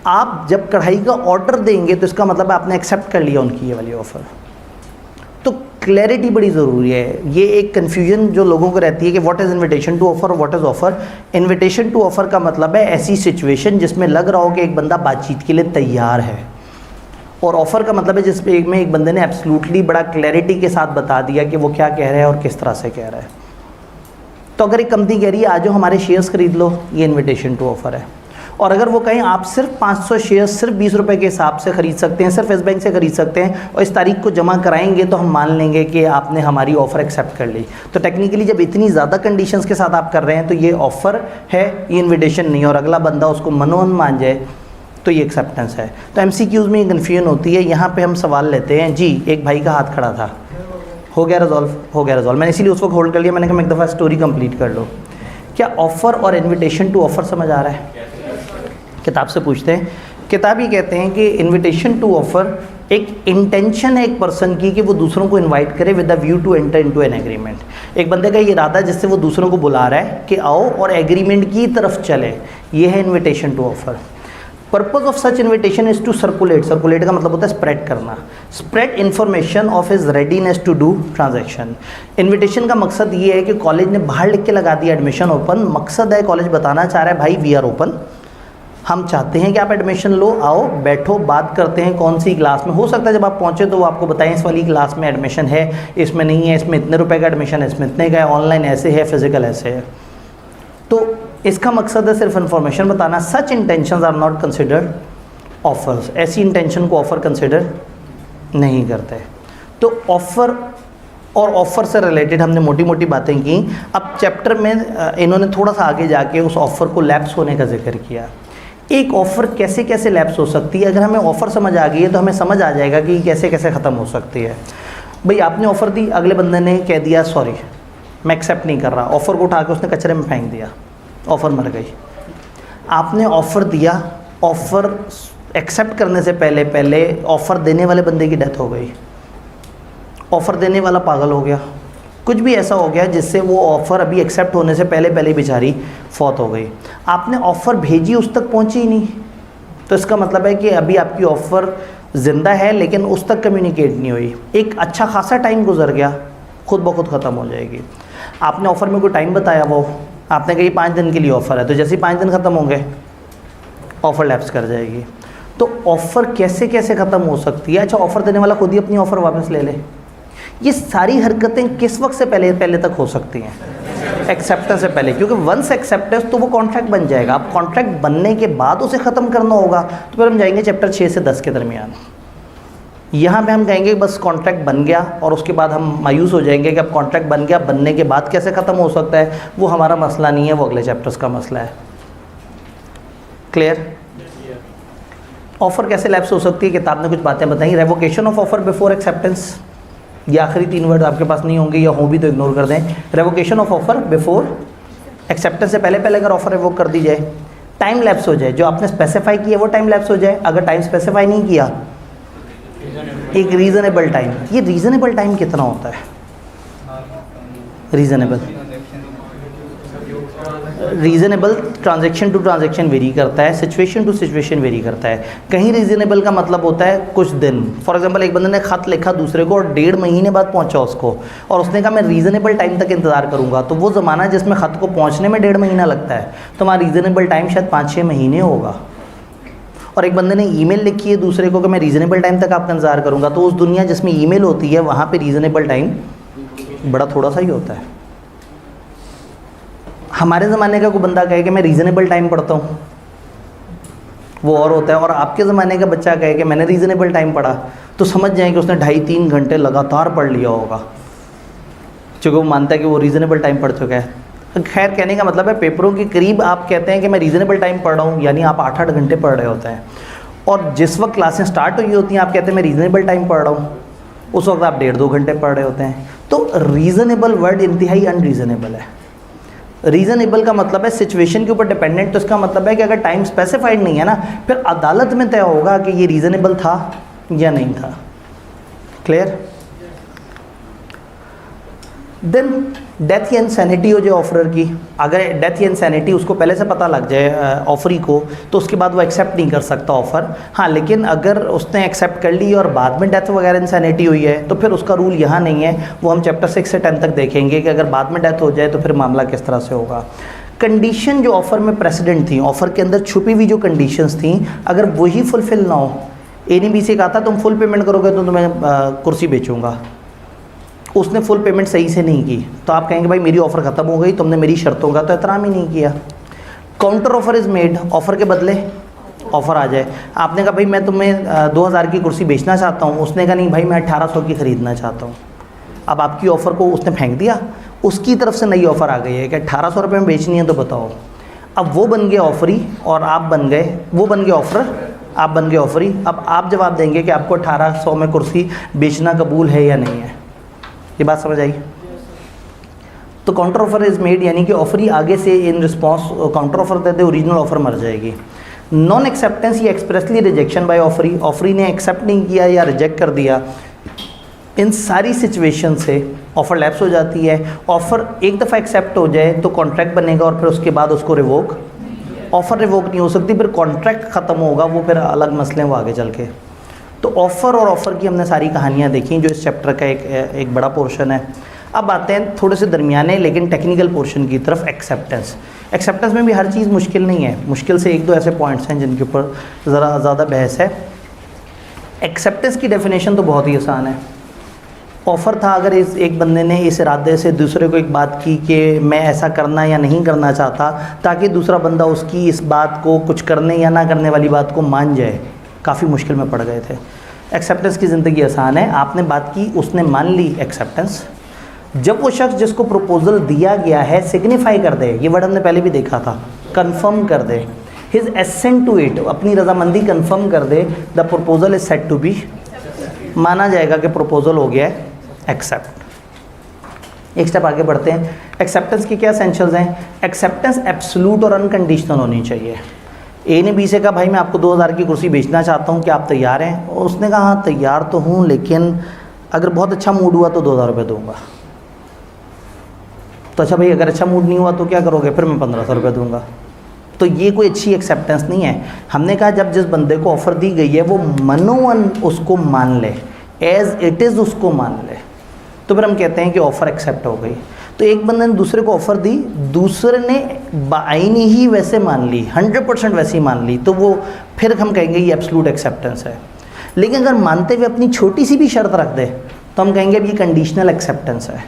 आप जब कढ़ाई का ऑर्डर देंगे तो इसका मतलब है आपने एक्सेप्ट कर लिया उनकी ये वाली ऑफ़र। तो क्लैरिटी बड़ी ज़रूरी है। ये एक कन्फ्यूजन जो लोगों को रहती है कि what is invitation to offer, what is offer. Invitation to offer का मतलब है ऐसी सिचुएशन जिसमें लग रहा हो कि एक बंदा बातचीत के लिए तैयार है, और ऑफ़र का मतलब है जिसमें एक बंदे ने एब्सोल्युटली बड़ा क्लैरिटी के साथ बता दिया कि वो क्या कह रहा है और किस तरह से कह रहा है। तो अगर एक कंपनी कह रही है आज हमारे शेयर्स खरीद लो, ये इनविटेशन टू ऑफ़र है। और अगर वो कहें आप सिर्फ 500 शेयर सिर्फ 20 रुपये के हिसाब से ख़रीद सकते हैं, सिर्फ इस बैंक से ख़रीद सकते हैं और इस तारीख को जमा कराएंगे तो हम मान लेंगे कि आपने हमारी ऑफ़र एक्सेप्ट कर ली। तो टेक्निकली जब इतनी ज़्यादा कंडीशंस के साथ आप कर रहे हैं तो ये ऑफ़र है, ये इन्विटेशन नहीं। और अगला बंदा उसको मनोमन मान जाए तो ये एक्सेप्टेंस है। तो MCQs में ये कन्फ्यूजन होती है। यहाँ पर हम सवाल लेते हैं जी, एक भाई का हाथ खड़ा था, हो गया रिजॉल्व, हो गया रिजॉल्व। मैंने इसीलिए उस वक्त होल्ड कर लिया, मैंने कहा मैं एक दफ़ा स्टोरी कंप्लीट कर लो। क्या ऑफ़र और इनविटेशन टू ऑफ़र समझ आ रहा है? किताब से पूछते हैं। किताब ये कहते हैं कि इनविटेशन टू ऑफ़र एक इंटेंशन है एक पर्सन की कि वो दूसरों को इनवाइट करे with the view to enter into an agreement. एक बंदे का ये इरादा जिससे वो दूसरों को बुला रहा है कि आओ और एग्रीमेंट की तरफ चले, ये है invitation to offer. Purpose of such invitation is to circulate. Circulate का मतलब होता है स्प्रेड करना, spread information of his readiness to do transaction. Invitation का मकसद ये है कि कॉलेज ने बाहर लिख के लगा दिया एडमिशन ओपन। मकसद है कॉलेज बताना चाह रहा है भाई वी आर ओपन, हम चाहते हैं कि आप एडमिशन लो, आओ बैठो बात करते हैं कौन सी क्लास में। हो सकता है जब आप पहुँचे तो वो आपको बताएं इस वाली क्लास में एडमिशन है, इसमें नहीं है, इसमें इतने रुपए का एडमिशन है, इसमें इतने का है, ऑनलाइन ऐसे है, फिजिकल ऐसे है। तो इसका मकसद है सिर्फ इन्फॉर्मेशन बताना। Such intentions are not considered offers. ऐसी इंटेंशन को ऑफ़र कंसिडर नहीं करते। तो ऑफ़र और ऑफ़र से रिलेटेड हमने मोटी मोटी बातें की। अब चैप्टर में इन्होंने थोड़ा सा आगे जाके उस ऑफ़र को लैप्स होने का जिक्र किया। एक ऑफ़र कैसे कैसे लैप्स हो सकती है। अगर हमें ऑफ़र समझ आ गई है तो हमें समझ आ जाएगा कि कैसे कैसे ख़त्म हो सकती है। भाई आपने ऑफ़र दी, अगले बंदे ने कह दिया सॉरी मैं एक्सेप्ट नहीं कर रहा, ऑफ़र को उठा के उसने कचरे में फेंक दिया, ऑफ़र मर गई। आपने ऑफ़र दिया, ऑफ़र एक्सेप्ट करने से पहले पहले ऑफ़र देने वाले बंदे की डेथ हो गई, ऑफ़र देने वाला पागल हो गया, कुछ भी ऐसा हो गया जिससे वो ऑफ़र अभी एक्सेप्ट होने से पहले पहले बेचारी फौत हो गई। आपने ऑफ़र भेजी, उस तक पहुंची ही नहीं, तो इसका मतलब है कि अभी आपकी ऑफ़र ज़िंदा है लेकिन उस तक कम्युनिकेट नहीं हुई। एक अच्छा खासा टाइम गुजर गया, खुद ब खुद ख़त्म हो जाएगी। आपने ऑफ़र में कोई टाइम बताया, वो आपने कही 5 दिन के लिए ऑफ़र है, तो जैसे ही 5 दिन ख़त्म होंगे ऑफ़र लैप्स कर जाएगी। तो ऑफ़र कैसे कैसे ख़त्म हो सकती है। अच्छा ऑफ़र देने वाला खुद ही अपनी ऑफ़र वापस ले ले। ये सारी हरकतें किस वक्त से पहले पहले तक हो सकती हैं? एक्सेप्टेंस से पहले, क्योंकि वंस एक्सेप्टेंस तो वो कॉन्ट्रैक्ट बन जाएगा। अब कॉन्ट्रैक्ट बनने के बाद उसे ख़त्म करना होगा, तो फिर हम जाएंगे चैप्टर 6 से 10 के दरमियान। यहाँ पे हम कहेंगे बस कॉन्ट्रैक्ट बन गया और उसके बाद हम मायूस हो जाएंगे कि अब कॉन्ट्रैक्ट बन गया, बनने के बाद कैसे ख़त्म हो सकता है, वो हमारा मसला नहीं है, वो अगले चैप्टर्स का मसला है। क्लियर? ऑफ़र कैसे लैप्स हो सकती है, किताब ने कुछ बातें बताई। Revocation of offer before acceptance, ये आखिरी 3 वर्ड आपके पास नहीं होंगे या हो भी तो इग्नोर कर दें। Revocation of offer before acceptance से पहले पहले अगर ऑफ़र रिवोक कर दी जाए, टाइम लैप्स हो जाए, जो आपने स्पेसिफाई किया वो टाइम लैप्स हो जाए। अगर टाइम स्पेसिफाई नहीं किया, एक रीज़नेबल टाइम। ये रीज़नेबल टाइम कितना होता है? Reasonable transaction to transaction vary करता है, सिचुएशन टू सिचुएशन वेरी करता है। कहीं रीज़नेबल का मतलब होता है कुछ दिन। फॉर एग्जांपल एक बंदे ने ख़त लिखा दूसरे को और 1.5 महीने बाद पहुंचा उसको, और उसने कहा मैं रीज़नेबल टाइम तक इंतज़ार करूंगा, तो वो ज़माना जिसमें ख़त को पहुंचने में 1.5 महीना लगता है, तो हमारा रीज़नेबल टाइम शायद 5-6 महीने होगा। और एक बंदे ने ईमेल लिखी है दूसरे को कि मैं रीज़नेबल टाइम तक आपका इंतज़ार करूँगा, तो उस दुनिया जिसमें ईमेल होती है वहाँ पे रीज़नेबल टाइम बड़ा थोड़ा सा ही होता है। हमारे ज़माने का कोई बंदा कहे कि मैं रीज़नेबल टाइम पढ़ता हूँ, वो और होता है। और आपके ज़माने का बच्चा कहे कि मैंने रीज़नेबल टाइम पढ़ा, तो समझ जाएं कि उसने 2.5-3 घंटे लगातार पढ़ लिया होगा, क्योंकि वो मानता है कि वो रीज़नेबल टाइम पढ़ चुका है। खैर कहने का मतलब है पेपरों के करीब आप कहते हैं कि मैं रीज़नेबल टाइम पढ़ रहा हूँ, यानी आप 8-8 घंटे पढ़ रहे होते हैं। और जिस वक्त क्लासें स्टार्ट हुई होती हैं आप कहते हैं मैं रीज़नेबल टाइम पढ़ रहा हूँ, उस वक्त आप 1.5-2 घंटे पढ़ रहे होते हैं। तो रीज़नेबल वर्ड इंतहाई अनरीज़नेबल है। रीज़नेबल का मतलब है सिचुएशन के ऊपर डिपेंडेंट, तो इसका मतलब है कि अगर टाइम स्पेसिफाइड नहीं है ना, फिर अदालत में तय होगा कि ये रीज़नेबल था या नहीं था। क्लियर? देन डेथ या इंसैनिटी हो जाए ऑफरर की। अगर डेथ या इंसैनिटी उसको पहले से पता लग जाए ऑफरी को, तो उसके बाद वो एक्सेप्ट नहीं कर सकता ऑफ़र। हाँ, लेकिन अगर उसने एक्सेप्ट कर ली और बाद में डेथ वगैरह इंसैनिटी हुई है तो फिर उसका रूल यहाँ नहीं है, वो हम चैप्टर 6 से 10 तक देखेंगे कि अगर बाद में डेथ हो जाए तो फिर मामला किस तरह से होगा। कंडीशन जो ऑफ़र में प्रेसिडेंट थी, ऑफ़र के अंदर छुपी हुई जो कंडीशंस थी, अगर वही फुलफिल ना हो, ए ने बी से कहा था तुम फुल पेमेंट करोगे तो तुम्हें कुर्सी बेचूंगा, उसने फुल पेमेंट सही से नहीं की, तो आप कहेंगे भाई मेरी ऑफ़र ख़त्म हो गई, तुमने मेरी शर्तों का तो एहतराम ही नहीं किया। Counter offer is made, offer के बदले ऑफ़र आ जाए। आपने कहा भाई मैं तुम्हें 2000 की कुर्सी बेचना चाहता हूँ, उसने कहा नहीं भाई मैं 1800 की ख़रीदना चाहता हूँ। अब आपकी ऑफ़र को उसने फेंक दिया, उसकी तरफ से नई ऑफ़र आ गई है कि 1800 रुपये में बेचनी है तो बताओ। अब वो बन गए ऑफरी और आप बन गए, वो बन गए ऑफर, आप बन गए ऑफरी। अब आप जवाब देंगे कि आपको 1800 में कुर्सी बेचना कबूल है या नहीं है। ये बात समझ आई? तो काउंटर ऑफर इज मेड, यानी कि ऑफरी आगे से इन रिस्पॉन्स काउंटर ऑफर दे दे, ओरिजिनल ऑफर मर जाएगी। नॉन एक्सेप्टेंस या expressly rejection by offeree, offeree ने एक्सेप्ट नहीं किया या रिजेक्ट कर दिया, इन सारी सिचुएशन से ऑफ़र लैप्स हो जाती है। ऑफ़र एक दफ़ा एक्सेप्ट हो जाए तो कॉन्ट्रैक्ट बनेगा और फिर उसके बाद उसको रिवोक, ऑफ़र रिवोक नहीं हो सकती, फिर कॉन्ट्रैक्ट ख़त्म होगा, वो फिर अलग मसले हैं वो आगे चल के। तो ऑफ़र और ऑफ़र की हमने सारी कहानियाँ देखी जो इस चैप्टर का एक बड़ा पोर्शन है। अब आते हैं थोड़े से दरमियाने लेकिन टेक्निकल पोर्शन की तरफ, एक्सेप्टेंस। एक्सेप्टेंस में भी हर चीज़ मुश्किल नहीं है, मुश्किल से एक दो ऐसे पॉइंट्स हैं जिनके ऊपर ज़रा ज़्यादा बहस है। एक्सेप्टेंस की डेफिनेशन तो बहुत ही आसान है। ऑफ़र था, अगर इस एक बंदे ने इस इरादे से दूसरे को एक बात की कि मैं ऐसा करना या नहीं करना चाहता, ताकि दूसरा बंदा उसकी इस बात को कुछ करने या ना करने वाली बात को मान जाए, काफ़ी मुश्किल में पड़ गए थे। एक्सेप्टेंस की ज़िंदगी आसान है, आपने बात की, उसने मान ली, एक्सेप्टेंस। जब वो शख्स जिसको प्रपोज़ल दिया गया है सिग्निफाई कर दे, ये वर्ड हमने पहले भी देखा था, कन्फर्म कर दे, हिज एसेंट टू इट, अपनी रजामंदी कन्फर्म कर दे, the proposal is said to be, माना जाएगा कि प्रपोज़ल हो गया है एक्सेप्ट। एक स्टेप आगे बढ़ते हैं। एक्सेप्टेंस की क्या एसेंशियल्स हैं? एक्सेप्टेंस एब्सोल्यूट और अनकंडीशनल होनी चाहिए। ए ने बी से कहा भाई मैं आपको 2000 की कुर्सी बेचना चाहता हूँ, क्या आप तैयार हैं? और उसने कहा हाँ तैयार तो हूँ, लेकिन अगर बहुत अच्छा मूड हुआ तो 2000 रुपये दूंगा। तो अच्छा भाई अगर अच्छा मूड नहीं हुआ तो क्या करोगे? फिर मैं 1500 रुपये दूंगा। तो ये कोई अच्छी एक्सेप्टेंस नहीं है। हमने कहा जब जिस बंदे को ऑफ़र दी गई है वो मनोवन उसको मान ले, एज इट इज़ उसको मान ले, तो फिर हम कहते हैं कि ऑफ़र एक्सेप्ट हो गई। तो एक बंदे ने दूसरे को ऑफ़र दी, दूसरे ने बाइनी ही वैसे मान ली, 100% वैसे ही मान ली, तो वो फिर हम कहेंगे ये एब्सोल्यूट एक्सेप्टेंस है। लेकिन अगर मानते हुए अपनी छोटी सी भी शर्त रख दे तो हम कहेंगे अब ये कंडीशनल एक्सेप्टेंस है,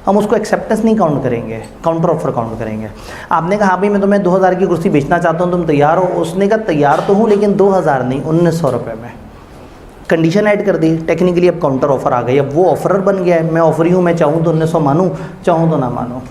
हम उसको एक्सेप्टेंस नहीं काउंट करेंगे, काउंटर ऑफर काउंट करेंगे। आपने कहा भाई मैं तुम्हें 2000 की कुर्सी बेचना चाहता हूँ, तुम तैयार हो? उसने कहा तैयार तो हूँ लेकिन 2000 नहीं, 1900 रुपये में। कंडीशन ऐड कर दी, टेक्निकली अब काउंटर ऑफर आ गई, अब वो ऑफरर बन गया है, मैं ऑफरी हूँ, मैं चाहूँ तो 1900 मानूँ, चाहूँ तो ना मानूँ।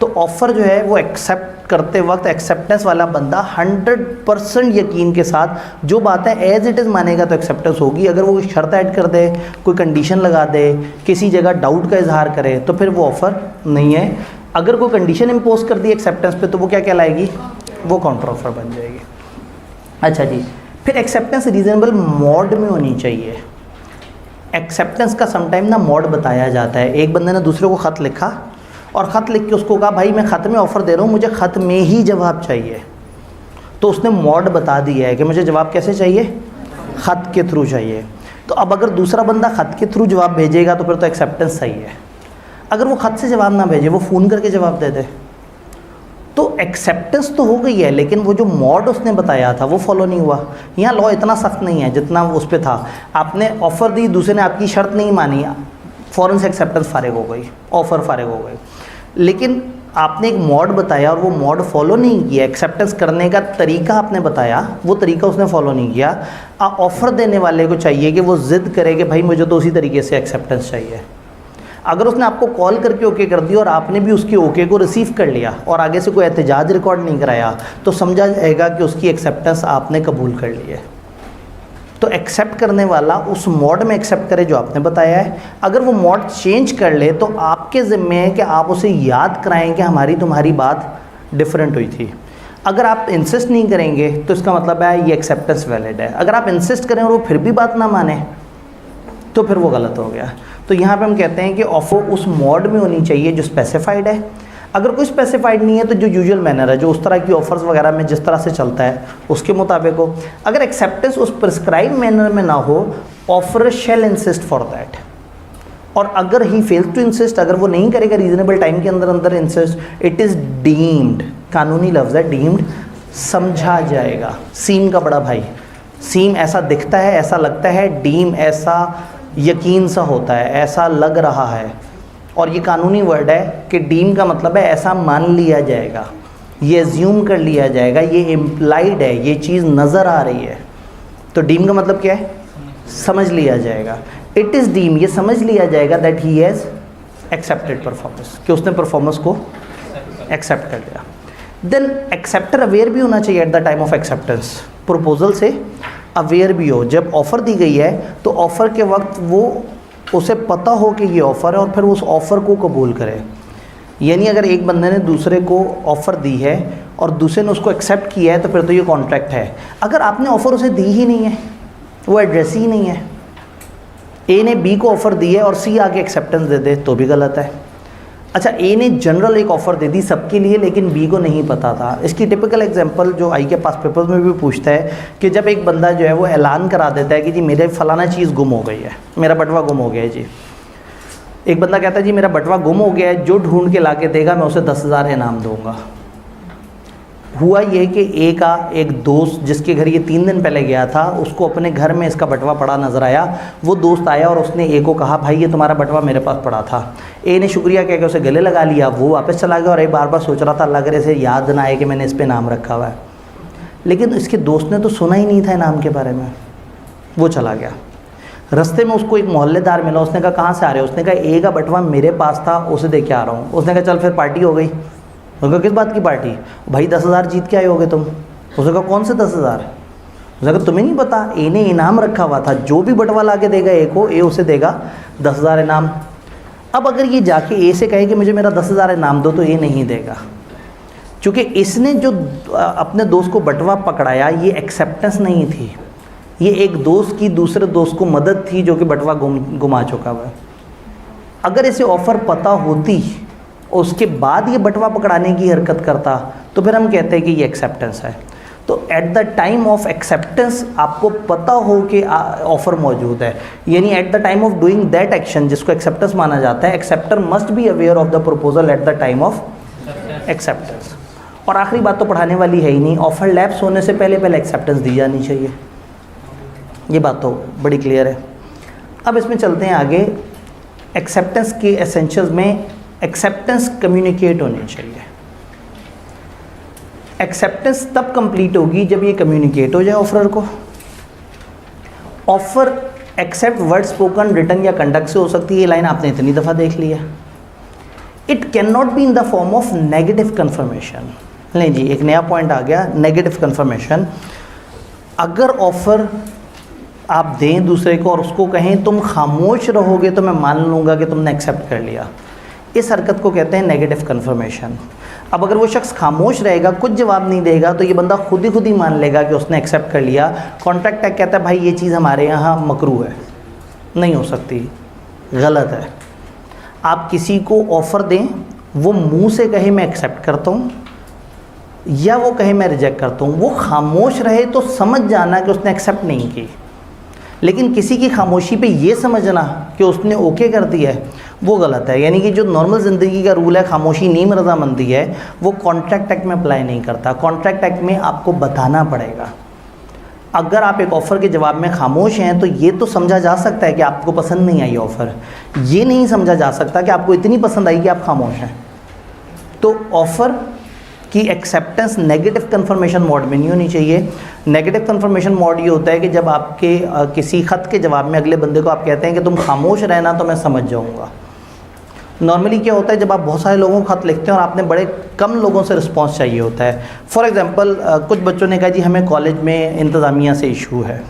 तो ऑफ़र जो है वो एक्सेप्ट करते वक्त एक्सेप्टेंस वाला बंदा 100% यकीन के साथ जो बात है एज इट इज़ मानेगा तो एक्सेप्टेंस होगी। अगर वो शर्त ऐड कर दे, कोई कंडीशन लगा दे, किसी जगह डाउट का इजहार करे, तो फिर वो ऑफ़र नहीं है। अगर कोई कंडीशन इम्पोज कर दी एक्सेप्टेंस पे तो वो क्या कहलाएगी? वो काउंटर ऑफर बन जाएगी। अच्छा जी, फिर एक्सेप्टेंस रीजनेबल मोड में होनी चाहिए। एक्सेप्टेंस का समटाइम ना मोड बताया जाता है। एक बंदे ने दूसरे को ख़त लिखा और ख़त लिख के उसको कहा भाई मैं ख़त में ऑफ़र दे रहा हूँ, मुझे ख़त में ही जवाब चाहिए। तो उसने मोड बता दिया है कि मुझे जवाब कैसे चाहिए? ख़त के थ्रू चाहिए। तो अब अगर दूसरा बंदा ख़त के थ्रू जवाब भेजेगा तो फिर तो एक्सेप्टेंस सही है। अगर वो ख़त से जवाब ना भेजे, वो फ़ोन करके जवाब दे दे, तो एक्सेप्टेंस तो हो गई है लेकिन वो जो मोड उसने बताया था वो फॉलो नहीं हुआ। यहाँ लॉ इतना सख्त नहीं है जितना उस पर था। आपने ऑफ़र दी, दूसरे ने आपकी शर्त नहीं मानी, फ़ौरन से एक्सेप्टेंस फारिग हो गई, ऑफ़र फारिग हो गई। लेकिन आपने एक मोड बताया और वो मोड फॉलो नहीं किया, एक्सेप्टेंस करने का तरीका आपने बताया, वो तरीका उसने फॉलो नहीं किया। ऑफ़र देने वाले को चाहिए कि वो ज़िद करे कि भाई मुझे तो उसी तरीके से एक्सेप्टेंस चाहिए। अगर उसने आपको कॉल करके ओके कर दिया और आपने भी उसके ओके को रिसीव कर लिया और आगे से कोई एहतजाज रिकॉर्ड नहीं कराया, तो समझा जाएगा कि उसकी एक्सेप्टेंस आपने कबूल कर ली है। तो एक्सेप्ट करने वाला उस मोड में एक्सेप्ट करे जो आपने बताया है। अगर वो मोड चेंज कर ले तो आपके ज़िम्मे है कि आप उसे याद कराएं कि हमारी तुम्हारी बात डिफरेंट हुई थी। अगर आप इंसिस्ट नहीं करेंगे तो इसका मतलब है ये एक्सेप्टेंस वैलिड है। अगर आप इंसिस्ट करें और वो फिर भी बात ना माने तो फिर वो गलत हो गया। तो यहाँ पे हम कहते हैं कि ऑफर उस मोड में होनी चाहिए जो स्पेसिफाइड है। अगर कोई स्पेसिफाइड नहीं है तो जो यूजुअल मैनर है, जो उस तरह की ऑफर्स वगैरह में जिस तरह से चलता है उसके मुताबिक हो। अगर एक्सेप्टेंस उस प्रिस्क्राइब मैनर में ना हो, offer shall insist for that. और अगर ही फेल्स टू इंसिस्ट, अगर वो नहीं करेगा रीजनेबल टाइम के अंदर अंदर इंसिस्ट, इट इज़ डीम्ड, कानूनी लफ्ज़ है डीम्ड, समझा जाएगा। सीम का बड़ा भाई, सीम ऐसा दिखता है, ऐसा लगता है, डीम ऐसा यकीन सा होता है, ऐसा लग रहा है। और ये कानूनी वर्ड है कि डीम का मतलब है ऐसा मान लिया जाएगा, ये एज्यूम कर लिया जाएगा, ये इम्प्लाइड है, ये चीज़ नज़र आ रही है। तो डीम का मतलब क्या है? समझ लिया जाएगा। इट इज़ डीम, ये समझ लिया जाएगा that he has accepted performance, कि उसने परफॉर्मेंस को एक्सेप्ट कर लिया। देन एक्सेप्टर अवेयर भी होना चाहिए at the time of acceptance, proposal से अवेयर भी हो। जब ऑफ़र दी गई है तो ऑफ़र के वक्त वो उसे पता हो कि ये ऑफ़र है और फिर उस ऑफ़र को कबूल करे। यानी अगर एक बंदे ने दूसरे को ऑफ़र दी है और दूसरे ने उसको एक्सेप्ट किया है तो फिर तो ये कॉन्ट्रैक्ट है। अगर आपने ऑफ़र उसे दी ही नहीं है, वो एड्रेस ही नहीं है, ए ने बी को ऑफ़र दी है और सी आगे एक्सेप्टेंस दे दे तो भी गलत है। अच्छा, ए ने जनरल एक ऑफ़र दे दी सबके लिए लेकिन बी को नहीं पता था। इसकी टिपिकल एग्जांपल जो आई के पास पेपर्स में भी पूछता है कि जब एक बंदा जो है वो ऐलान करा देता है कि जी मेरे फलाना चीज़ गुम हो गई है, मेरा बटवा गुम हो गया है जी। एक बंदा कहता है जी मेरा बटवा गुम हो गया है, जो ढूंढ के ला के देगा मैं उसे 10,000 इनाम दूंगा। हुआ ये कि ए का एक दोस्त जिसके घर ये 3 दिन पहले गया था, उसको अपने घर में इसका बटवा पड़ा नज़र आया। वो दोस्त आया और उसने ए को कहा भाई ये तुम्हारा बटवा मेरे पास पड़ा था। ए ने शुक्रिया कह के उसे गले लगा लिया, वो वापस चला गया और ए बार बार सोच रहा था अल्लाह करे इसे याद ना आए कि मैंने इस पे नाम रखा हुआ है। लेकिन इसके दोस्त ने तो सुना ही नहीं था इनाम के बारे में, वो चला गया। रास्ते में उसको एक मोहल्लेदार मिला, उसने कहा कहाँ से आ रहे हो? उसने कहा ए का बटवा मेरे पास था, उसे दे के आ रहा हूँ। उसने कहा चल फिर पार्टी हो गई। उसने कहा किस बात की पार्टी? भाई 10,000 जीत के आए होगे तुम। उसने कहा कौन से 10,000? उसने कहा तुम्हें नहीं पता, ए ने इनाम रखा हुआ था, जो भी बटवा ला के देगा ए को, ए उसे देगा 10,000 इनाम। अब अगर ये जाके ए से कहे कि मुझे मेरा 10,000 इनाम दो, तो ए नहीं देगा, क्योंकि इसने जो अपने दोस्त को बटवा पकड़ाया ये एक्सेप्टेंस नहीं थी, ये एक दोस्त की दूसरे दोस्त को मदद थी जो कि बटवा गुमा चुका हुआ है। अगर इसे ऑफ़र पता होती उसके बाद ये बटवा पकड़ाने की हरकत करता तो फिर हम कहते हैं कि ये एक्सेप्टेंस है। तो at the time of acceptance आपको पता हो कि ऑफ़र मौजूद है, यानी at the time of doing that action जिसको एक्सेप्टेंस माना जाता है, acceptor must be aware of the proposal at the time of acceptance. और आखिरी बात तो पढ़ाने वाली है ही नहीं, ऑफ़र लैप्स होने से पहले पहले एक्सेप्टेंस दी जानी चाहिए, ये बात तो बड़ी क्लियर है। अब इसमें चलते हैं आगे। एक्सेप्टेंस के एसेंशियल्स में एक्सेप्टेंस कम्युनिकेट होनी चाहिए। एक्सेप्टेंस तब कंप्लीट होगी जब ये कम्युनिकेट हो जाए ऑफरर को। Offer accept word spoken, written या कंडक्ट से हो सकती है, ये लाइन आपने इतनी दफ़ा देख ली है। It can not be in the form of negative confirmation. नहीं जी, एक नया पॉइंट आ गया, नेगेटिव कन्फर्मेशन। अगर ऑफर आप दें दूसरे को और उसको कहें तुम खामोश रहोगे तो मैं मान लूँगा कि तुमने एक्सेप्ट कर लिया, इस हरकत को कहते हैं नेगेटिव कन्फर्मेशन। अब अगर वो शख्स खामोश रहेगा, कुछ जवाब नहीं देगा, तो ये बंदा खुद ही मान लेगा कि उसने एक्सेप्ट कर लिया। कॉन्ट्रैक्ट एक्ट कहता है भाई ये चीज़ हमारे यहाँ मकरूह है, नहीं हो सकती, गलत है। आप किसी को ऑफ़र दें, वो मुंह से कहे मैं एक्सेप्ट करता हूँ या वो कहे मैं रिजेक्ट करता हूँ, वो खामोश रहे तो समझ जाना कि उसने एक्सेप्ट नहीं की। लेकिन किसी की खामोशी पे ये समझना कि उसने ओके कर दिया है, वो गलत है। यानी कि जो नॉर्मल ज़िंदगी का रूल है खामोशी नीम रजामंदी है, वो कॉन्ट्रैक्ट एक्ट में अप्लाई नहीं करता। कॉन्ट्रैक्ट एक्ट में आपको बताना पड़ेगा। अगर आप एक ऑफ़र के जवाब में खामोश हैं तो ये तो समझा जा सकता है कि आपको पसंद नहीं आई ऑफ़र, ये नहीं समझा जा सकता कि आपको इतनी पसंद आई कि आप खामोश हैं। तो ऑफ़र की एक्सेप्टेंस नेगेटिव कन्फर्मेशन मोड में नहीं होनी चाहिए। नेगेटिव कन्फर्मेशन मोड ये होता है कि जब आपके किसी ख़त के जवाब में अगले बंदे को आप कहते हैं कि तुम खामोश रहना तो मैं समझ जाऊँगा। नॉर्मली क्या होता है, जब आप बहुत सारे लोगों को खत लिखते हैं और आपने बड़े कम लोगों से रिस्पांस चाहिए होता है। फॉर एग्जांपल कुछ बच्चों ने कहा जी हमें कॉलेज में इंतज़ामिया से इशू है,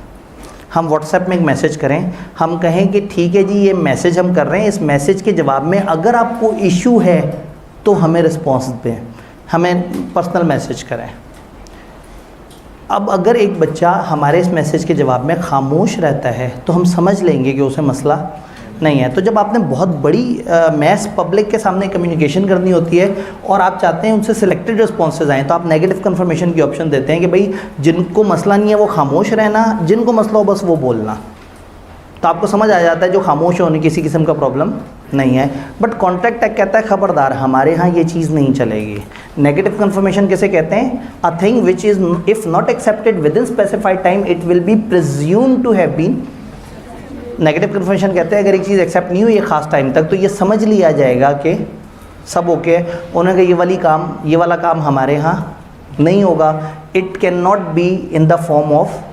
हम व्हाट्सएप में एक मैसेज करें, हम कहें कि ठीक है जी ये मैसेज हम कर रहे हैं, इस मैसेज के जवाब में अगर आपको इशू है तो हमें रिस्पांस दें, हमें पर्सनल मैसेज करें। अब अगर एक बच्चा हमारे इस मैसेज के जवाब में खामोश रहता है तो हम समझ लेंगे कि उसे मसला नहीं है। तो जब आपने बहुत बड़ी मैस पब्लिक के सामने कम्युनिकेशन करनी होती है और आप चाहते हैं उनसे सिलेक्टेड रिस्पॉन्सेज आएँ, तो आप नेगेटिव कन्फर्मेशन की ऑप्शन देते हैं कि भाई जिनको मसला नहीं है वो खामोश रहना, जिनको मसला हो बस वो बोलना। तो आपको समझ आ जाता है जो खामोश होने किसी किस्म का प्रॉब्लम नहीं है। बट कॉन्ट्रैक्ट एक्ट कहता है खबरदार हमारे यहाँ ये चीज़ नहीं चलेगी। नेगेटिव कन्फर्मेशन किसे कहते हैं? A thing which is if not accepted within specified time it will be presumed to have been. Negative confirmation कहते हैं अगर एक चीज़ एक्सेप्ट नहीं हुई है ख़ास टाइम तक तो ये समझ लिया जाएगा कि सब ओके, उन्होंने कहा ये वाला काम हमारे यहाँ नहीं होगा। It can not be in the form of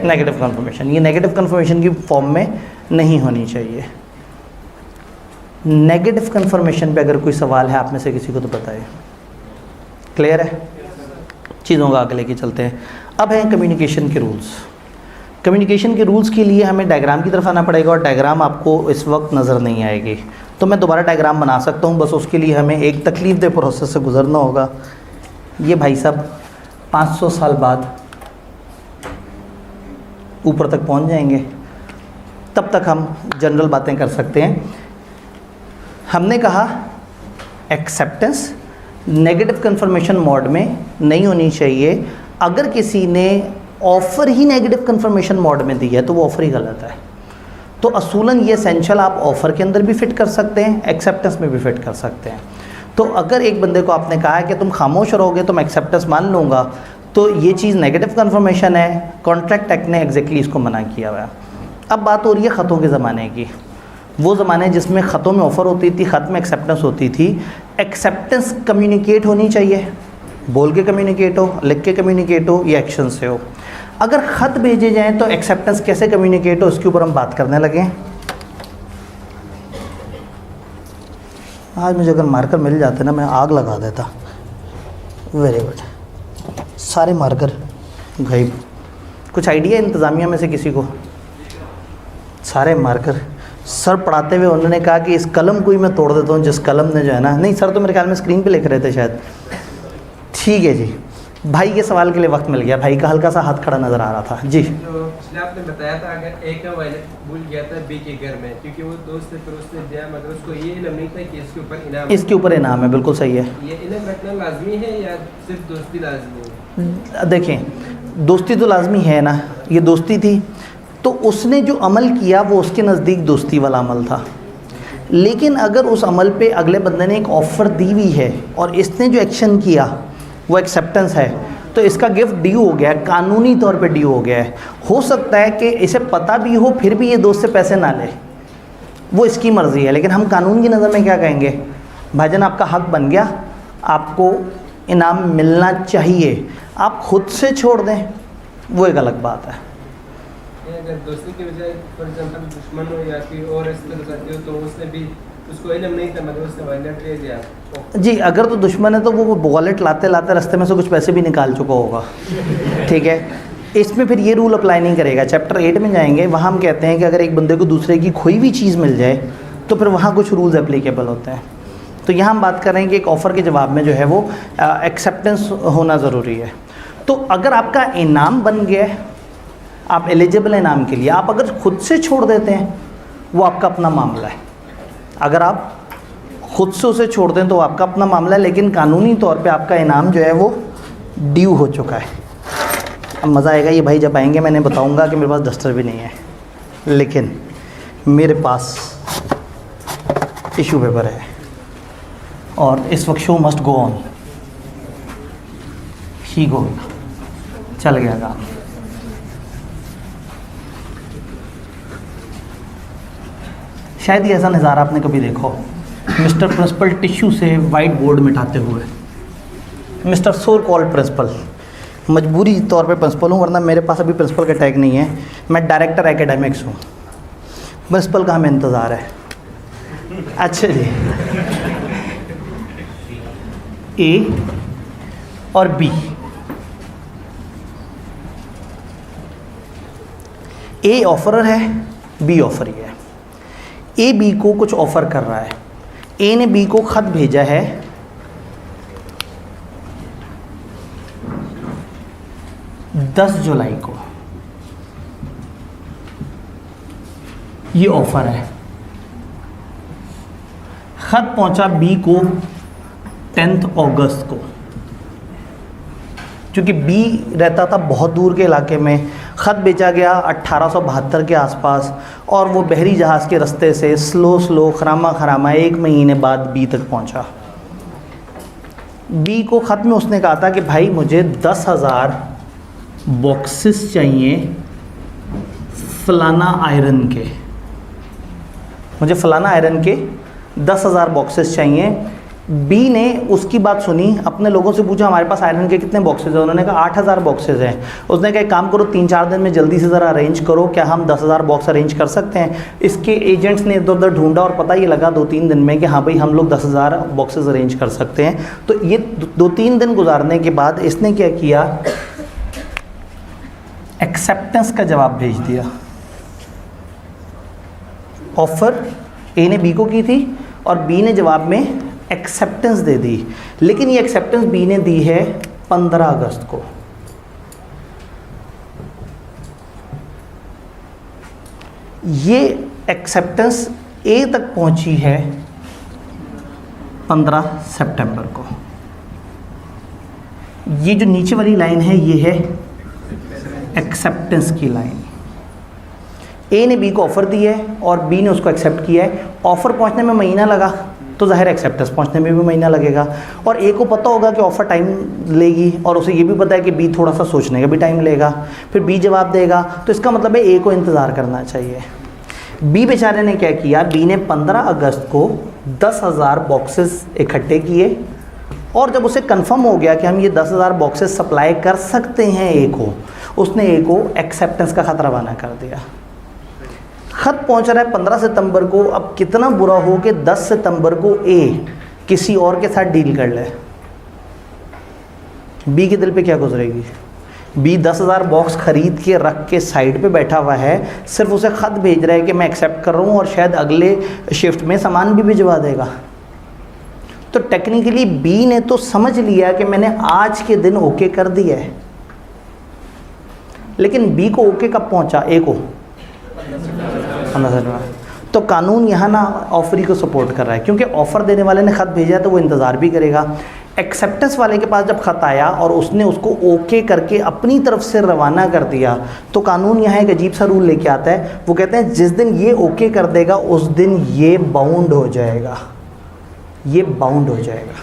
negative confirmation, ये नेगेटिव कन्फर्मेशन की फॉर्म में नहीं होनी चाहिए। नेगेटिव कन्फर्मेशन पे अगर कोई सवाल है आप में से किसी को तो बताइए। क्लियर है? चीज़ों को आगे लेके चलते हैं। अब हैं कम्युनिकेशन के रूल्स। कम्युनिकेशन के रूल्स के लिए हमें डायग्राम की तरफ आना पड़ेगा और डायग्राम आपको इस वक्त नज़र नहीं आएगी, तो मैं दोबारा डायग्राम बना सकता हूँ, बस उसके लिए हमें एक तकलीफ दे प्रोसेस से गुजरना होगा। ये भाई साहब 500 साल बाद ऊपर तक पहुँच जाएंगे, तब तक हम जनरल बातें कर सकते हैं। हमने कहा एक्सेप्टेंस नेगेटिव कन्फर्मेशन मोड में नहीं होनी चाहिए। अगर किसी ने ऑफ़र ही नेगेटिव कन्फर्मेशन मोड में दी है तो वो ऑफ़र ही गलत है। तो असूलन ये एसेंशियल आप ऑफ़र के अंदर भी फिट कर सकते हैं, एक्सेप्टेंस में भी फिट कर सकते हैं। तो अगर एक बंदे को आपने कहा है कि तुम खामोश रहोगे तो मैं एक्सेप्टेंस मान लूँगा, तो ये चीज़ नेगेटिव कन्फर्मेशन है। कॉन्ट्रैक्ट एक्ट ने एग्जैक्टली इसको मना किया हुआ है। अब बात हो रही है ख़तों के ज़माने की, वो ज़माने जिसमें ख़तों में ऑफ़र होती थी, ख़त में एक्सेप्टेंस होती थी। एक्सेप्टेंस कम्युनिकेट होनी चाहिए, बोल के कम्युनिकेट हो, लिख के कम्युनिकेट हो या एक्शन से हो। अगर ख़त भेजे जाएँ तो एक्सेप्टेंस कैसे कम्युनिकेट हो उसके ऊपर हम बात करने लगे। आज मुझे अगर मार्कर मिल जाते ना मैं आग लगा देता। वेरी गुड, सारे मार्कर गायब। कुछ आइडिया इंतज़ामिया में से किसी को? सारे मार्कर सर पढ़ाते हुए उन्होंने कहा कि इस कलम को ही मैं तोड़ देता हूँ जिस कलम ने जो है ना, नहीं सर तो मेरे ख्याल में स्क्रीन पे लिख रहे थे शायद। ठीक है जी, भाई के सवाल के लिए वक्त मिल गया। भाई का हल्का सा हाथ खड़ा नज़र आ रहा था जी। जो आपने बताया था अगर एक का वायलेट भूल गया था बी के घर में, क्योंकि वो दोस्त फिर उसने दिया मगर उसको ये इल्म नहीं था कि इसके ऊपर इनाम, इसके ऊपर इनाम है। बिल्कुल सही है। ये इल्म रखना लाजमी है या सिर्फ दोस्ती लाजमी है? देखें, दोस्ती तो लाजमी है ना, ये दोस्ती थी तो उसने जो अमल किया वो उसके नज़दीक दोस्ती वाला अमल था। लेकिन अगर उस अमल पे अगले बंदे ने एक ऑफ़र दी हुई है और इसने जो एक्शन किया वो एक्सेप्टेंस है, तो इसका गिफ्ट ड्यू हो गया है, कानूनी तौर पे ड्यू हो गया है। हो सकता है कि इसे पता भी हो फिर भी ये दोस्त से पैसे ना ले, वो इसकी मर्ज़ी है। लेकिन हम कानून की नज़र में क्या कहेंगे? भाईजान आपका हक़ बन गया, आपको इनाम मिलना चाहिए। आप खुद से छोड़ दें वो एक अलग बात है। अगर दोस्ती की बजाय फॉर एग्जांपल दुश्मन हो या कोई और इस तरह करते हो तो उसने भी उसको इल्म नहीं था मगर उसने वायलेट ले दिया जी। अगर तो दुश्मन है तो वो वॉलेट लाते लाते रास्ते में से कुछ पैसे भी निकाल चुका होगा। ठीक है, इसमें फिर ये रूल अप्लाई नहीं करेगा। चैप्टर 8 में जाएंगे, वहाँ हम कहते हैं कि अगर एक बंदे को दूसरे की खोई हुई चीज़ मिल जाए तो फिर वहाँ कुछ रूल्स एप्लीकेबल होते हैं। तो यहाँ हम बात कर रहे हैं कि एक ऑफ़र के जवाब में जो है वो एक्सेप्टेंस होना ज़रूरी है। तो अगर आपका इनाम बन गया है, आप एलिजिबल हैं इनाम के लिए, आप अगर खुद से छोड़ देते हैं वो आपका अपना मामला है। अगर आप खुद से उसे छोड़ दें तो आपका अपना मामला है, लेकिन कानूनी तौर पे आपका इनाम जो है वो ड्यू हो चुका है। अब मज़ा आएगा ये भाई जब आएंगे मैंने बताऊंगा कि मेरे पास डस्टर भी नहीं है, लेकिन मेरे पास टिश्यू पेपर है और इस वक्त शो मस्ट गो ऑन ही गो। चल गया काम। शायद ये ऐसा नज़ारा आपने कभी देखो, मिस्टर प्रिंसिपल टिश्यू से वाइट बोर्ड मिटाते हुए। मिस्टर सोर कॉल्ड प्रिंसिपल, मजबूरी तौर पे प्रिंसिपल हूँ, वरना मेरे पास अभी प्रिंसिपल का टैग नहीं है। मैं डायरेक्टर एकेडमिक्स हूँ। प्रिंसिपल का हमें इंतज़ार है। अच्छा जी, ए और बी, ए ऑफरर है, बी ऑफरी है। ए बी को कुछ ऑफ़र कर रहा है। ए ने बी को ख़त भेजा है 10 जुलाई को, ये ऑफ़र है। खत पहुंचा बी को 10 अगस्त को, क्योंकि बी रहता था बहुत दूर के इलाके में। ख़त बेचा गया 1872 के आसपास और वो बहरी जहाज़ के रास्ते से स्लो खरामा 1 महीने बाद बी तक पहुंचा। बी को ख़त में उसने कहा था कि भाई मुझे 10,000 बॉक्सेस चाहिए फ़लाना आयरन के, मुझे फ़लाना आयरन के 10,000 बॉक्सेस चाहिए। बी ने उसकी बात सुनी, अपने लोगों से पूछा हमारे पास आयरन के कितने बॉक्सेस हैं, उन्होंने कहा 8,000 बॉक्सेस हैं। उसने कहा एक काम करो 3-4 दिन में जल्दी से ज़रा अरेंज करो, क्या हम 10,000 बॉक्स अरेंज कर सकते हैं। इसके एजेंट्स ने इधर उधर ढूंढा और पता ये लगा 2-3 दिन में कि हाँ भाई हम लोग 10,000 बॉक्सेस अरेंज कर सकते हैं। तो ये 2-3 दिन गुजारने के बाद इसने क्या किया, एक्सेप्टेंस का जवाब भेज दिया। ऑफ़र ए ने बी को की थी और बी ने जवाब में एक्सेप्टेंस दे दी, लेकिन ये एक्सेप्टेंस बी ने दी है 15 अगस्त को। ये एक्सेप्टेंस ए तक पहुंची है 15 सितंबर को। ये जो नीचे वाली लाइन है ये है एक्सेप्टेंस की लाइन। ए ने बी को ऑफ़र दिया है और बी ने उसको एक्सेप्ट किया है। ऑफ़र पहुंचने में महीना लगा तो ज़ाहिर एक्सेप्टेंस पहुंचने में भी महीना लगेगा, और ए को पता होगा कि ऑफ़र टाइम लेगी और उसे ये भी पता है कि बी थोड़ा सा सोचने का भी टाइम लेगा, फिर बी जवाब देगा, तो इसका मतलब है ए को इंतज़ार करना चाहिए। बी बेचारे ने क्या किया, बी ने 15 अगस्त को 10,000 बॉक्सेस इकट्ठे किए और जब उसे कंफर्म हो गया कि हम ये 10,000 बॉक्सेस सप्लाई कर सकते हैं ए को, उसने ए को एक्सेप्टेंस का ख़त रवाना कर दिया। ख़त पहुंच रहा है 15 सितंबर को। अब कितना बुरा हो कि 10 सितंबर को ए किसी और के साथ डील कर ले, बी के दिल पे क्या गुजरेगी। बी 10,000 बॉक्स ख़रीद के रख के साइड पे बैठा हुआ है, सिर्फ उसे ख़त भेज रहा है कि मैं एक्सेप्ट कर रहा हूँ और शायद अगले शिफ्ट में सामान भी भिजवा देगा। तो टेक्निकली बी ने तो समझ लिया कि मैंने आज के दिन ओके कर दिया है, लेकिन बी को ओके कब पहुँचा, ए को 15 में। तो कानून यहाँ ना ऑफरी को सपोर्ट कर रहा है, क्योंकि ऑफ़र देने वाले ने ख़त भेजा है तो वो इंतज़ार भी करेगा। एक्सेप्टेंस वाले के पास जब ख़त आया और उसने उसको ओके करके अपनी तरफ से रवाना कर दिया, तो कानून यहाँ एक अजीब सा रूल लेके आता है। वो कहते हैं जिस दिन ये ओके कर देगा उस दिन ये बाउंड हो जाएगा, ये बाउंड हो जाएगा।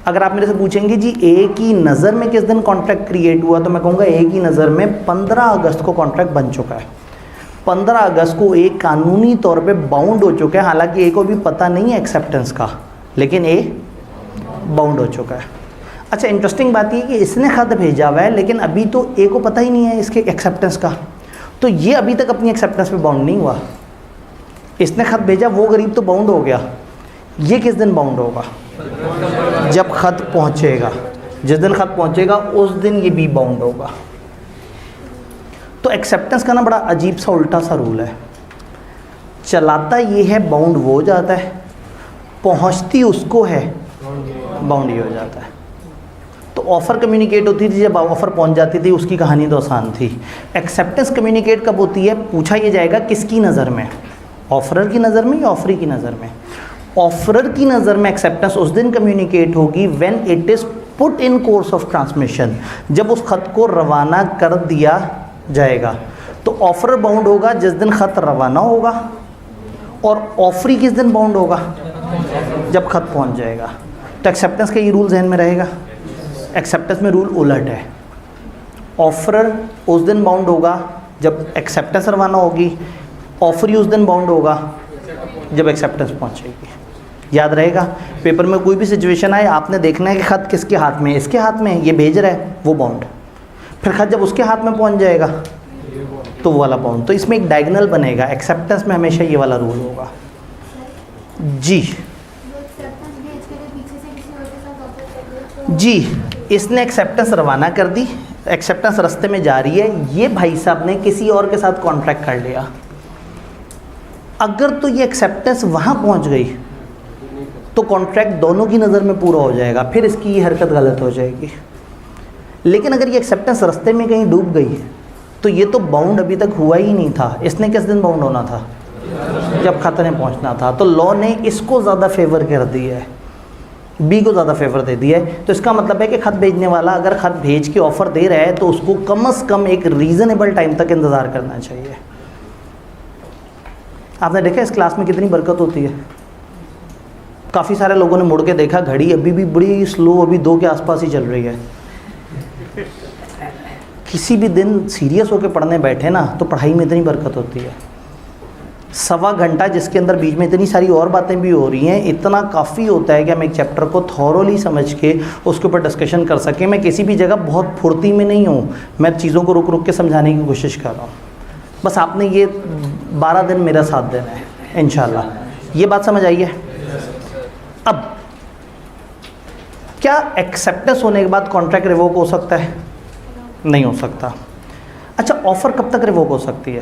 अगर आप मेरे से पूछेंगे जी ए की नज़र में किस दिन कॉन्ट्रैक्ट क्रिएट हुआ, तो मैं कहूँगा ए की नज़र में 15 अगस्त को कॉन्ट्रैक्ट बन चुका है। 15 अगस्त को ए कानूनी तौर पे बाउंड हो चुका है। हालांकि ए को भी पता नहीं है एक्सेप्टेंस का, लेकिन ए बाउंड हो चुका है। अच्छा, इंटरेस्टिंग बात ये कि इसने ख़त भेजा हुआ है लेकिन अभी तो ए को पता ही नहीं है इसके एक्सेप्टेंस का, तो ये अभी तक अपनी एक्सेप्टेंस पे बाउंड नहीं हुआ। इसने ख़त भेजा, वो गरीब तो बाउंड हो गया। ये किस दिन बाउंड होगा, जब ख़त पहुँचेगा। जिस दिन ख़त पहुँचेगा उस दिन ये बी बाउंड होगा। तो एक्सेप्टेंस का ना बड़ा अजीब सा उल्टा सा रूल है। चलाता ये है, बाउंड वो हो जाता है, पहुंचती उसको है, बाउंड ये हो जाता है। तो ऑफ़र कम्युनिकेट होती थी जब ऑफ़र पहुंच जाती थी, उसकी कहानी तो आसान थी। एक्सेप्टेंस कम्युनिकेट कब होती है, पूछा ये जाएगा किसकी नज़र में, ऑफरर की नज़र में या ऑफरी की नज़र में। ऑफरर की नज़र में एक्सेप्टेंस उस दिन कम्युनिकेट होगी when it is put in course of transmission, जब उस ख़त को रवाना कर दिया जाएगा। तो ऑफर बाउंड होगा जिस दिन ख़त रवाना होगा, और ऑफरी किस दिन बाउंड होगा, जब ख़त पहुंच जाएगा। तो एक्सेप्टेंस का ये रूल जहन में रहेगा। एक्सेप्टेंस में रूल उलट है, ऑफरर उस दिन बाउंड होगा जब एक्सेप्टेंस रवाना होगी, ऑफरी उस दिन बाउंड होगा जब एक्सेप्टेंस पहुंचेगी। याद रहेगा, पेपर में कोई भी सिचुएशन आए आपने देखना है कि ख़त किसके हाथ में है, इसके हाथ में, ये भेज रहा है वो बाउंड, फिर ख़त जब उसके हाथ में पहुंच जाएगा तो वो वाला बाउंड। तो इसमें एक डायगोनल बनेगा, एक्सेप्टेंस में हमेशा ये वाला रूल होगा। जी जी, इसने एक्सेप्टेंस रवाना कर दी, एक्सेप्टेंस रास्ते में जा रही है, ये भाई साहब ने किसी और के साथ कॉन्ट्रैक्ट कर लिया। अगर तो ये एक्सेप्टेंस वहाँ पहुँच गई तो कॉन्ट्रैक्ट दोनों की नज़र में पूरा हो जाएगा, फिर इसकी ये हरकत गलत हो जाएगी। लेकिन अगर ये एक्सेप्टेंस रास्ते में कहीं डूब गई तो ये तो बाउंड अभी तक हुआ ही नहीं था। इसने किस दिन बाउंड होना था, जब ख़त ने पहुंचना था। तो लॉ ने इसको ज़्यादा फेवर कर दिया है, बी को ज़्यादा फेवर दे दिया है। तो इसका मतलब है कि ख़त भेजने वाला अगर ख़त भेज के ऑफ़र दे रहा है तो उसको कम से कम एक रीज़नेबल टाइम तक इंतज़ार करना चाहिए। आपने देखा इस क्लास में कितनी बरकत होती है। काफ़ी सारे लोगों ने मुड़ के देखा, घड़ी अभी भी बड़ी स्लो, अभी 2 के आसपास ही चल रही है। किसी भी दिन सीरियस होकर पढ़ने बैठे ना तो पढ़ाई में इतनी बरकत होती है। सवा घंटा जिसके अंदर बीच में इतनी सारी और बातें भी हो रही हैं, इतना काफ़ी होता है कि हम एक चैप्टर को थॉरोली समझ के उसके ऊपर डिस्कशन कर सकें। मैं किसी भी जगह बहुत फुर्ती में नहीं हूँ, मैं चीज़ों को रुक रुक के समझाने की कोशिश कर रहा हूँ। बस आपने ये 12 दिन मेरा साथ देना है इंशाल्लाह। ये बात समझ आई है। अब क्या एक्सेप्टेंस होने के बाद कॉन्ट्रैक्ट रिवोक हो सकता है? नहीं हो सकता। अच्छा, ऑफ़र कब तक रिवोक हो सकती है?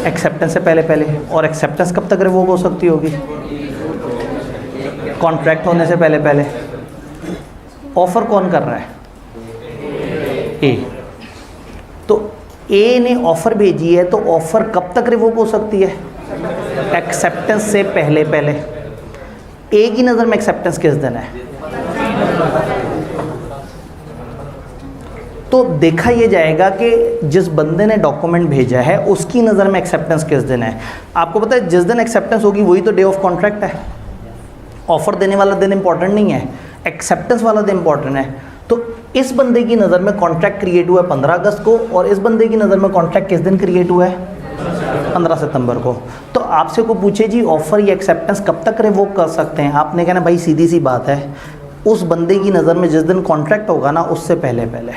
एक्सेप्टेंस से पहले पहले। और एक्सेप्टेंस कब तक रिवोक हो सकती होगी? कॉन्ट्रैक्ट होने से पहले पहले। ऑफ़र कौन कर रहा है? ए। तो ए ने ऑफ़र भेजी है तो ऑफ़र कब तक रिवोक हो सकती है? एक्सेप्टेंस से पहले पहले। ए की नज़र में एक्सेप्टेंस किस दिन है? तो देखा ये जाएगा कि जिस बंदे ने डॉक्यूमेंट भेजा है उसकी नज़र में एक्सेप्टेंस किस दिन है। आपको पता है जिस दिन एक्सेप्टेंस होगी वही तो डे ऑफ कॉन्ट्रैक्ट है। ऑफ़र देने वाला दिन इंपॉर्टेंट नहीं है, एक्सेप्टेंस वाला दिन इंपॉर्टेंट है। तो इस बंदे की नज़र में कॉन्ट्रैक्ट क्रिएट हुआ है 15 अगस्त को, और इस बंदे की नज़र में कॉन्ट्रैक्ट किस दिन क्रिएट हुआ है? 15 सितंबर को। तो आपसे को पूछे जी ऑफ़र या एक्सेप्टेंस कब तक रिवोक कर सकते हैं? आपने कहना भाई सीधी सी बात है, उस बंदे की नज़र में जिस दिन कॉन्ट्रैक्ट होगा ना उससे पहले पहले,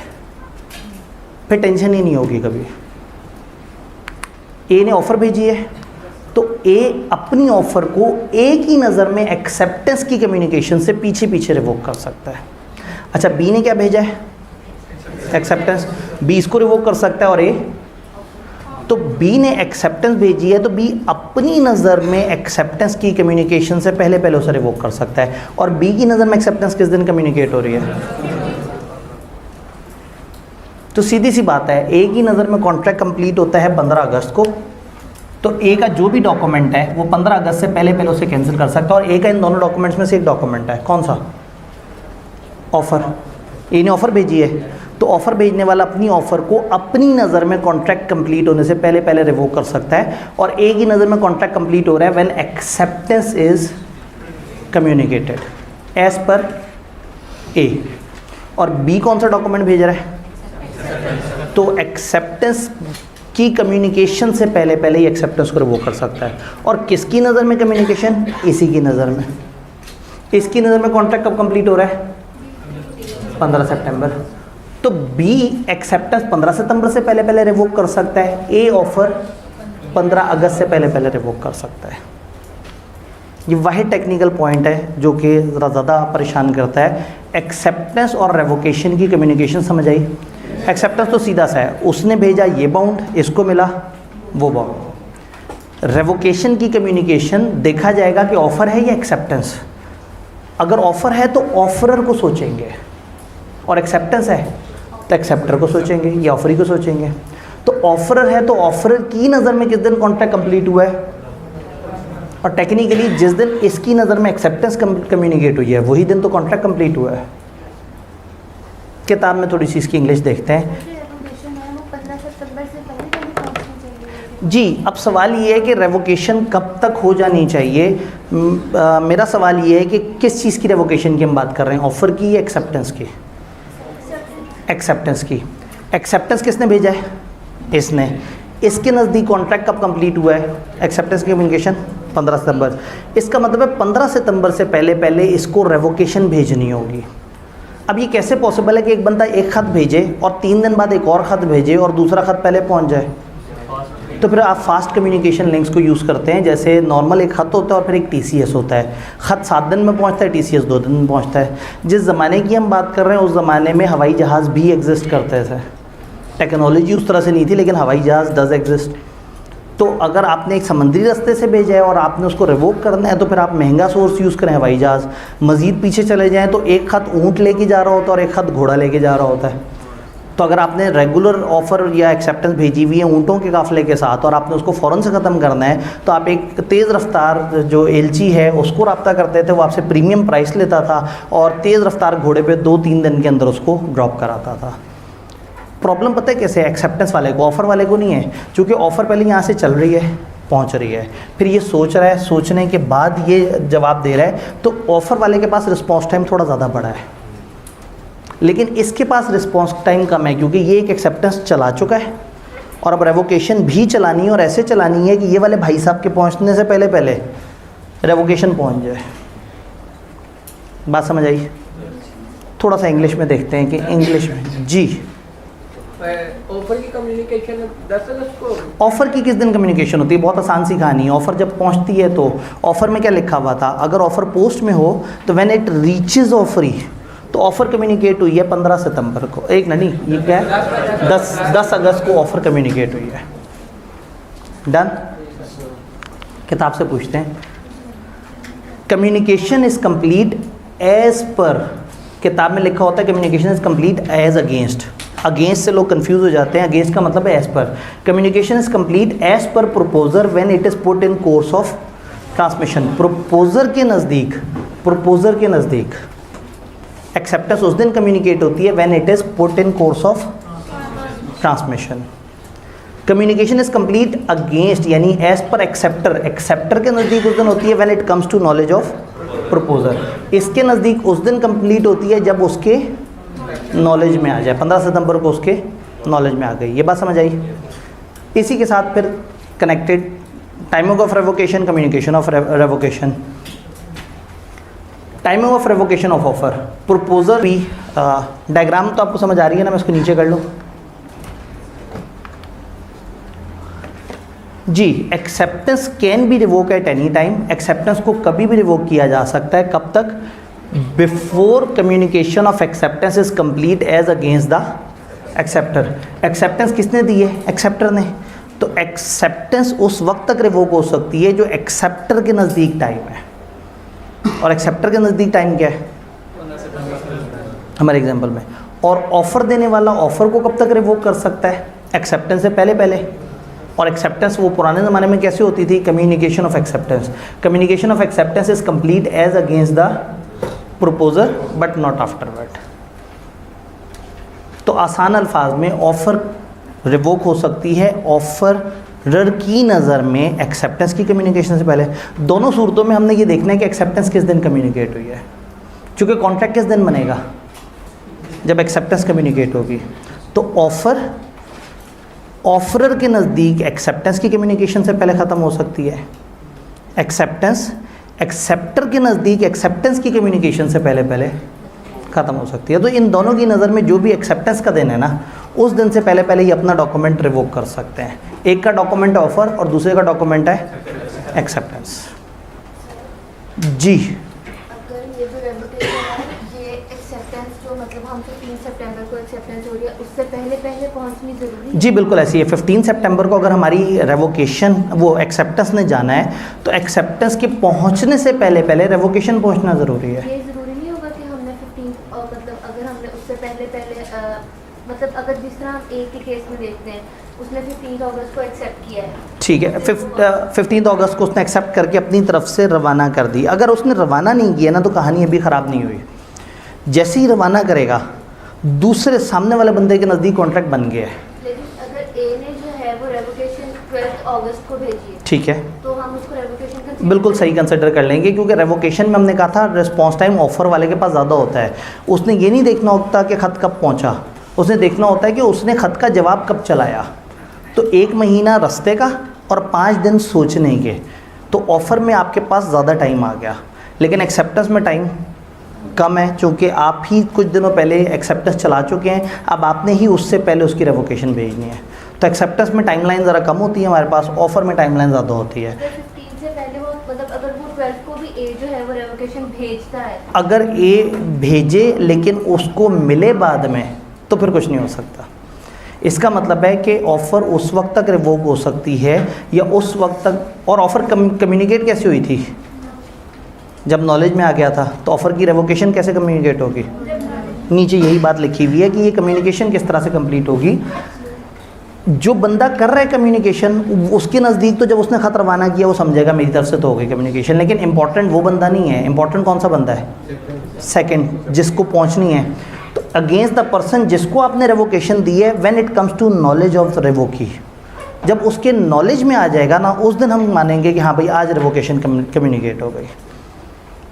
फिर टेंशन ही नहीं होगी कभी। ए ने ऑफ़र भेजी है तो ए अपनी ऑफ़र को ए की नज़र में एक्सेप्टेंस की कम्युनिकेशन से पीछे पीछे रिवोक कर सकता है। अच्छा, बी ने क्या भेजा है? एक्सेप्टेंस। बी इसको रिवोक कर सकता है और ए, तो बी ने एक्सेप्टेंस भेजी है तो बी अपनी नज़र में एक्सेप्टेंस की कम्युनिकेशन से पहले पहले उसे रिवोक कर सकता है। और बी की नज़र में एक्सेप्टेंस किस दिन कम्युनिकेट हो रही है? तो सीधी सी बात है, ए की नज़र में कॉन्ट्रैक्ट कंप्लीट होता है 15 अगस्त को, तो ए का जो भी डॉक्यूमेंट है वो 15 अगस्त से पहले पहले उसे कैंसिल कर सकता है। और ए का इन दोनों डॉक्यूमेंट्स में से एक डॉक्यूमेंट है, कौन सा? ऑफ़र। ए ने ऑफ़र भेजी है तो ऑफ़र भेजने वाला अपनी ऑफ़र को अपनी नज़र में कॉन्ट्रैक्ट कंप्लीट होने से पहले पहले रिवोक कर सकता है। और ए की नज़र में कॉन्ट्रैक्ट कंप्लीट हो रहा है when acceptance is communicated as per a. और बी कौन सा डॉक्यूमेंट भेज रहा है? तो एक्सेप्टेंस की कम्युनिकेशन से पहले पहले ही एक्सेप्टेंस को रिवोक कर सकता है। और किसकी नज़र में कम्युनिकेशन? इसी की नज़र में। इसकी नज़र में कॉन्ट्रैक्ट कब कंप्लीट हो रहा है? 15 सितंबर। तो बी एक्सेप्टेंस 15 सितंबर से पहले पहले रिवोक कर सकता है, ए ऑफ़र 15 अगस्त से पहले पहले रिवोक कर सकता है। ये वही टेक्निकल पॉइंट है जो कि ज़रा ज़्यादा परेशान करता है। एक्सेप्टेंस और रेवोकेशन की कम्युनिकेशन समझ आई? एक्सेप्टेंस तो सीधा सा है, उसने भेजा ये बाउंड, इसको मिला वो बाउंड। रेवोकेशन की कम्युनिकेशन देखा जाएगा कि ऑफ़र है या एक्सेप्टेंस। अगर ऑफ़र है तो ऑफरर को सोचेंगे, और एक्सेप्टेंस है तो एक्सेप्टर को सोचेंगे या ऑफरी को सोचेंगे। तो ऑफरर है तो ऑफरर की नज़र में किस दिन कॉन्ट्रैक्ट कंप्लीट हुआ है? और टेक्निकली जिस दिन इसकी नज़र में एक्सेप्टेंस कम्युनिकेट हुई है वही दिन तो कॉन्ट्रैक्ट कंप्लीट हुआ है। किताब में थोड़ी सी इसकी इंग्लिश देखते हैं जी। अब सवाल ये है कि रेवोकेशन कब तक हो जानी चाहिए। मेरा सवाल ये है कि किस चीज़ की रेवोकेशन की हम बात कर रहे हैं, ऑफ़र की या एक्सेप्टेंस की? एक्सेप्टेंस की। एक्सेप्टेंस किसने भेजा है? इसने। इसके नज़दीक कॉन्ट्रैक्ट कब कंप्लीट हुआ है? एक्सेप्टेंस की कम्युनिकेशन 15 सितंबर। इसका मतलब है 15 सितंबर से पहले पहले इसको रेवोकेशन भेजनी होगी। अब ये कैसे पॉसिबल है कि एक बंदा एक ख़त भेजे और 3 दिन बाद एक और ख़त भेजे और दूसरा ख़त पहले पहुंच जाए? तो फिर आप फास्ट कम्युनिकेशन लिंक्स को यूज़ करते हैं। जैसे नॉर्मल एक ख़त होता है और फिर एक TCS होता है। ख़त 7 दिन में पहुंचता है, TCS 2 दिन में पहुंचता है। जिस ज़माने की हम बात कर रहे हैं उस ज़माने में हवाई जहाज़ भी एग्जिस्ट करते थे। टेक्नोलॉजी उस तरह से नहीं थी लेकिन हवाई जहाज़ डज एग्जिस्ट। तो अगर आपने एक समुद्री रास्ते से भेजा है और आपने उसको रिवोक करना है तो फिर आप महंगा सोर्स यूज़ करें, हवाई जहाज़। मज़ीद पीछे चले जाएँ तो एक ख़त ऊँट लेके जा रहा होता है और एक ख़त घोड़ा लेके जा रहा होता है। तो अगर आपने रेगुलर ऑफ़र या एक्सेप्टेंस भेजी हुई है ऊँटों के काफ़िले के साथ और आपने उसको फ़ौरन से ख़त्म करना है, तो आप एक तेज़ रफ्तार जो एलची है उसको रब्ता करते थे, वो आपसे प्रीमियम प्राइस लेता था और तेज़ रफ्तार घोड़े पे 2-3 दिन के अंदर उसको ड्रॉप कराता था। प्रॉब्लम पता है कैसे, एक्सेप्टेंस वाले को, ऑफ़र वाले को नहीं है। चूँकि ऑफ़र पहले यहाँ से चल रही है, पहुँच रही है, फिर ये सोच रहा है, सोचने के बाद ये जवाब दे रहा है, तो ऑफ़र वाले के पास रिस्पॉन्स टाइम थोड़ा ज़्यादा बड़ा है, लेकिन इसके पास रिस्पॉन्स टाइम कम है क्योंकि ये एक एक्सेप्टेंस चला चुका है और अब रेवोकेशन भी चलानी है और ऐसे चलानी है कि ये वाले भाई साहब के पहुंचने से पहले पहले रेवोकेशन पहुंच जाए। बात समझ आई? थोड़ा सा इंग्लिश में देखते हैं कि इंग्लिश में जी ऑफर की कम्युनिकेशन 10 अगस्त को, ऑफ़र की किस दिन कम्युनिकेशन होती है? बहुत आसान सी कहानी है। ऑफ़र जब पहुंचती है तो ऑफ़र में क्या लिखा हुआ था, अगर ऑफ़र पोस्ट में हो तो व्हेन इट रीचेज ऑफरी, तो ऑफ़र कम्युनिकेट हुई है 15 सितंबर को, एक नहीं ये क्या है 10 अगस्त को ऑफ़र कम्युनिकेट हुई है। डन? किताब से पूछते हैं, कम्युनिकेशन इज़ कंप्लीट एज पर, किताब में लिखा होता है communication is complete as against, against से लोग कंफ्यूज हो जाते हैं, अगेंस्ट का मतलब है as per. Communication is complete as per proposer when it is put in course of transmission. Proposer के नज़दीक एक्सेप्टेंस उस दिन कम्युनिकेट होती है when it is put in course of transmission. Communication is complete against यानी as per acceptor के नज़दीक उस दिन होती है when it comes to knowledge of proposer. इसके नज़दीक उस दिन कंप्लीट होती है जब उसके नॉलेज में आ जाए। 15 सितंबर को उसके नॉलेज में आ गई। ये बात समझ आई? इसी के साथ फिर connected timing of revocation, communication of revocation, timing of revocation of offer, proposal भी। डायग्राम तो आपको समझ आ रही है ना, मैं इसको नीचे कर लूँ जी। Acceptance can be revoke at any time, acceptance को कभी भी रिवोक किया जा सकता है। कब तक? Before communication of acceptance is complete as against the acceptor. Acceptance किसने दी है? एक्सेप्टर ने। तो एक्सेप्टेंस उस वक्त तक रिवोक हो सकती है जो एक्सेप्टर के नज़दीक टाइम है। और एक्सेप्टर के नज़दीक टाइम क्या है हमारे एग्जांपल में? और ऑफ़र देने वाला ऑफ़र को कब तक रिवोक कर सकता है? एक्सेप्टेंस से पहले पहले। और एक्सेप्टेंस वो पुराने ज़माने में कैसे होती थी? Communication of acceptance. Communication of acceptance is complete as against the proposer but not afterward. तो आसान अल्फाज में ऑफ़र रिवोक हो सकती है ऑफ़रर की नज़र में एक्सेप्टेंस की कम्युनिकेशन से पहले। दोनों सूरतों में हमने ये देखना है कि एक्सेप्टेंस किस दिन कम्युनिकेट हुई है, क्योंकि कॉन्ट्रैक्ट किस दिन बनेगा? जब एक्सेप्टेंस कम्युनिकेट होगी। तो ऑफरर के नज़दीक एक्सेप्टेंस की कम्युनिकेशन से पहले ख़त्म हो सकती है, एक्सेप्टेंस एक्सेप्टर के नज़दीक एक्सेप्टेंस की कम्युनिकेशन से पहले पहले ख़त्म हो सकती है। तो इन दोनों की नज़र में जो भी एक्सेप्टेंस का दिन है ना, उस दिन से पहले पहले ये अपना डॉक्यूमेंट रिवोक कर सकते हैं। एक का डॉक्यूमेंट है ऑफ़र और दूसरे का डॉक्यूमेंट है एक्सेप्टेंस जी। अगर ये जो रेवोकेशन है, ये एक्सेप्टेंस जो मतलब हमसे 3 सितंबर को एक्सेप्टेंस हो रही है, उससे पहले पहले पहुंचनी जरूरी है? जी बिल्कुल ऐसी है। 15 सितंबर को अगर हमारी रेवोकेशन वो एक्सेप्टेंस ने जाना है तो एक्सेप्टेंस के पहुंचने से पहले पहले रेवोकेशन पहुंचना ज़रूरी है। ये ज़रूरी नहीं होगा कि हमने 15 और मतलब अगर हमने उससे पहले मतलब अगर जिस तरह हम एक के केस में देखते हैं, उसने 15 अगस्त को एक्सेप्ट किया है, ठीक है, 15 अगस्त को उसने एक्सेप्ट करके अपनी तरफ से रवाना कर दी। अगर उसने रवाना नहीं किया ना तो कहानी अभी ख़राब नहीं हुई। जैसे ही रवाना करेगा दूसरे सामने वाले बंदे के नज़दीक कॉन्ट्रैक्ट बन गया है। लेकिन अगर ए ने जो है वो रेवोकेशन 12 अगस्त को भेजी है, ठीक है, तो हम उसको रेवोकेशन बिल्कुल सही कंसिडर कर लेंगे, क्योंकि रेवोकेशन में हमने कहा था रिस्पॉन्स टाइम ऑफर वाले के पास ज़्यादा होता है। उसने ये नहीं देखना होता कि ख़त कब पहुंचा, उसने देखना होता है कि उसने ख़त का जवाब कब चलाया। तो 1 महीना रास्ते का और 5 दिन सोचने के, तो ऑफ़र में आपके पास ज़्यादा टाइम आ गया। लेकिन एक्सेप्टेंस में टाइम कम है, चूँकि आप ही कुछ दिनों पहले एक्सेप्टेंस चला चुके हैं, अब आपने ही उससे पहले उसकी रेवोकेशन भेजनी है। तो एक्सेप्टेंस में टाइमलाइन ज़रा कम होती है हमारे पास, ऑफ़र में टाइमलाइन ज़्यादा होती है। 15 से पहले वो मतलब अगर वो 12 को भी ए जो है वो रेवोकेशन भेजता है, अगर ए भेजे लेकिन उसको मिले बाद में, तो फिर कुछ नहीं हो सकता। इसका मतलब है कि ऑफ़र उस वक्त तक रिवोक हो सकती है या उस वक्त तक। और ऑफ़र कम्युनिकेट कैसे हुई थी? जब नॉलेज में आ गया था। तो ऑफ़र की रेवोकेशन कैसे कम्युनिकेट होगी? नीचे यही बात लिखी हुई है कि ये कम्युनिकेशन किस तरह से कंप्लीट होगी। जो बंदा कर रहा है कम्युनिकेशन, उसके नज़दीक तो जब उसने ख़त रवाना किया वो समझेगा मेरी तरफ से तो हो गई कम्युनिकेशन, लेकिन इंपॉर्टेंट वो बंदा नहीं है। इंपॉर्टेंट कौन सा बंदा है? सेकंड, जिसको पहुंचनी है। तो अगेंस्ट द पर्सन जिसको आपने रेवोकेशन दी है, when it comes to knowledge of revokee, जब उसके नॉलेज में आ जाएगा ना, उस दिन हम मानेंगे कि हाँ भाई आज रेवोकेशन कम्युनिकेट हो गई।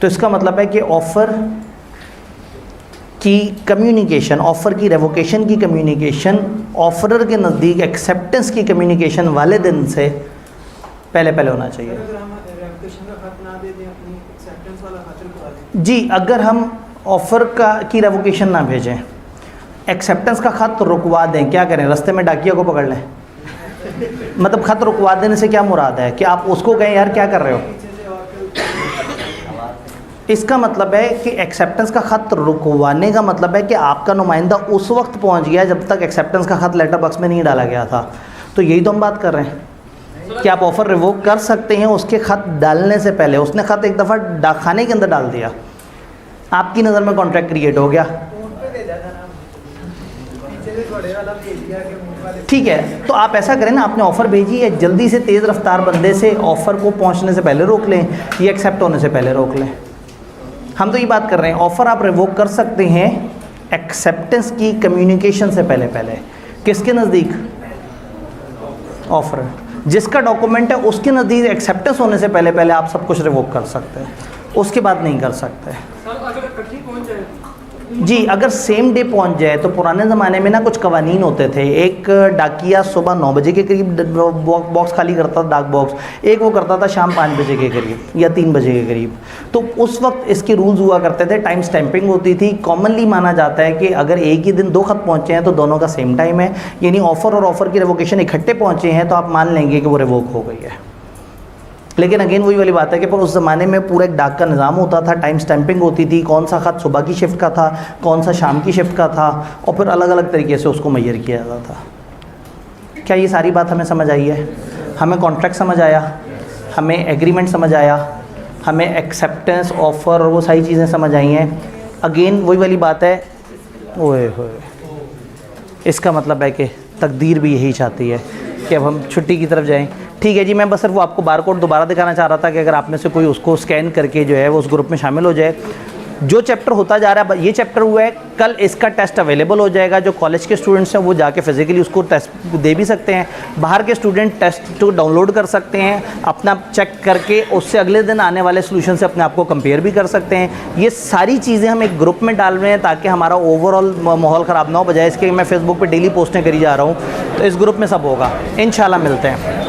तो इसका मतलब है कि ऑफ़र की कम्युनिकेशन, ऑफ़र की रेवोकेशन की कम्युनिकेशन ऑफरर के नज़दीक एक्सेप्टेंस की कम्युनिकेशन वाले दिन से पहले पहले होना चाहिए। अगर हम रेवोकेशन का खत ना दे दें, अपनी एक्सेप्टेंस वाला खत रुकवा दें। जी, अगर हम ऑफ़र की रेवोकेशन ना भेजें, एक्सेप्टेंस का ख़त रुकवा दें, क्या करें? रास्ते में डाकिया को पकड़ लें? मतलब ख़त रुकवा देने से क्या मुराद है कि आप उसको कहें यार क्या कर रहे हो? इसका मतलब है कि एक्सेप्टेंस का ख़त रुकवाने का मतलब है कि आपका नुमाइंदा उस वक्त पहुंच गया जब तक एक्सेप्टेंस का ख़त लेटर बॉक्स में नहीं डाला गया था। तो यही तो हम बात कर रहे हैं कि आप ऑफ़र रिवोक कर सकते हैं उसके ख़त डालने से पहले। उसने ख़त एक दफ़ा डाकखाने के अंदर डाल दिया, आपकी नज़र में कॉन्ट्रैक्ट क्रिएट हो गया, ठीक है। तो आप ऐसा करें ना, आपने ऑफ़र भेजी है, जल्दी से तेज़ रफ्तार बंदे से ऑफ़र को पहुंचने से पहले रोक लें या एक्सेप्ट होने से पहले रोक लें। हम तो ये बात कर रहे हैं ऑफ़र आप रिवोक कर सकते हैं एक्सेप्टेंस की कम्युनिकेशन से पहले पहले। किसके नज़दीक? ऑफ़र, जिसका डॉक्यूमेंट है उसके नज़दीक एक्सेप्टेंस होने से पहले पहले आप सब कुछ रिवोक कर सकते हैं, उसके बाद नहीं कर सकते। अगर इकट्ठी पहुंच जाए जी, अगर सेम डे पहुंच जाए तो पुराने ज़माने में ना कुछ कवानीन होते थे। एक डाकिया सुबह 9 बजे के करीब बॉक्स खाली करता था, डाक बॉक्स, एक वो करता था शाम 5 बजे के करीब या 3 बजे के करीब। तो उस वक्त इसके रूल्स हुआ करते थे, टाइम स्टैंपिंग होती थी। कॉमनली माना जाता है कि अगर एक ही दिन 2 खत पहुँचे हैं तो दोनों का सेम टाइम है, यानी ऑफ़र और ऑफ़र की रेवोकेशन इकट्ठे पहुँचे हैं तो आप मान लेंगे कि वो रिवोक हो गई है। लेकिन अगेन वही वाली बात है कि पर उस ज़माने में पूरा एक डाक का निज़ाम होता था, टाइम स्टैंपिंग होती थी, कौन सा ख़त सुबह की शिफ्ट का था, कौन सा शाम की शिफ्ट का था, और फिर अलग अलग तरीके से उसको मैयर किया जाता था। क्या ये सारी बात हमें समझ आई है? हमें कॉन्ट्रैक्ट समझ आया, हमें एग्रीमेंट समझ आया, हमें एक्सेप्टेंस, ऑफ़र और वो सारी चीज़ें समझ आई हैं। अगेन वही वाली बात है, ओए होए, इसका मतलब है कि तकदीर भी यही चाहती है कि अब हम छुट्टी की तरफ जाएं। ठीक है जी, मैं बस सिर्फ वो आपको बार कोड दोबारा दिखाना चाह रहा था कि अगर आप में से कोई उसको स्कैन करके जो है वो उस ग्रुप में शामिल हो जाए। जो चैप्टर होता जा रहा है, ये चैप्टर हुआ है, कल इसका टेस्ट अवेलेबल हो जाएगा। जो कॉलेज के स्टूडेंट्स हैं वो जाके फिज़िकली उसको टेस्ट दे भी सकते हैं, बाहर के स्टूडेंट टेस्ट को डाउनलोड कर सकते हैं, अपना चेक करके उससे अगले दिन आने वाले सोल्यूशन से अपने आप को कंपेयर भी कर सकते हैं। ये सारी चीज़ें हम एक ग्रुप में डाल रहे हैं ताकि हमारा ओवरऑल माहौल ख़राब ना हो। बजाय इसके मैं फेसबुक पर डेली पोस्टें करी जा रहा हूँ, तो इस ग्रुप में सब होगा। इंशाल्लाह मिलते हैं।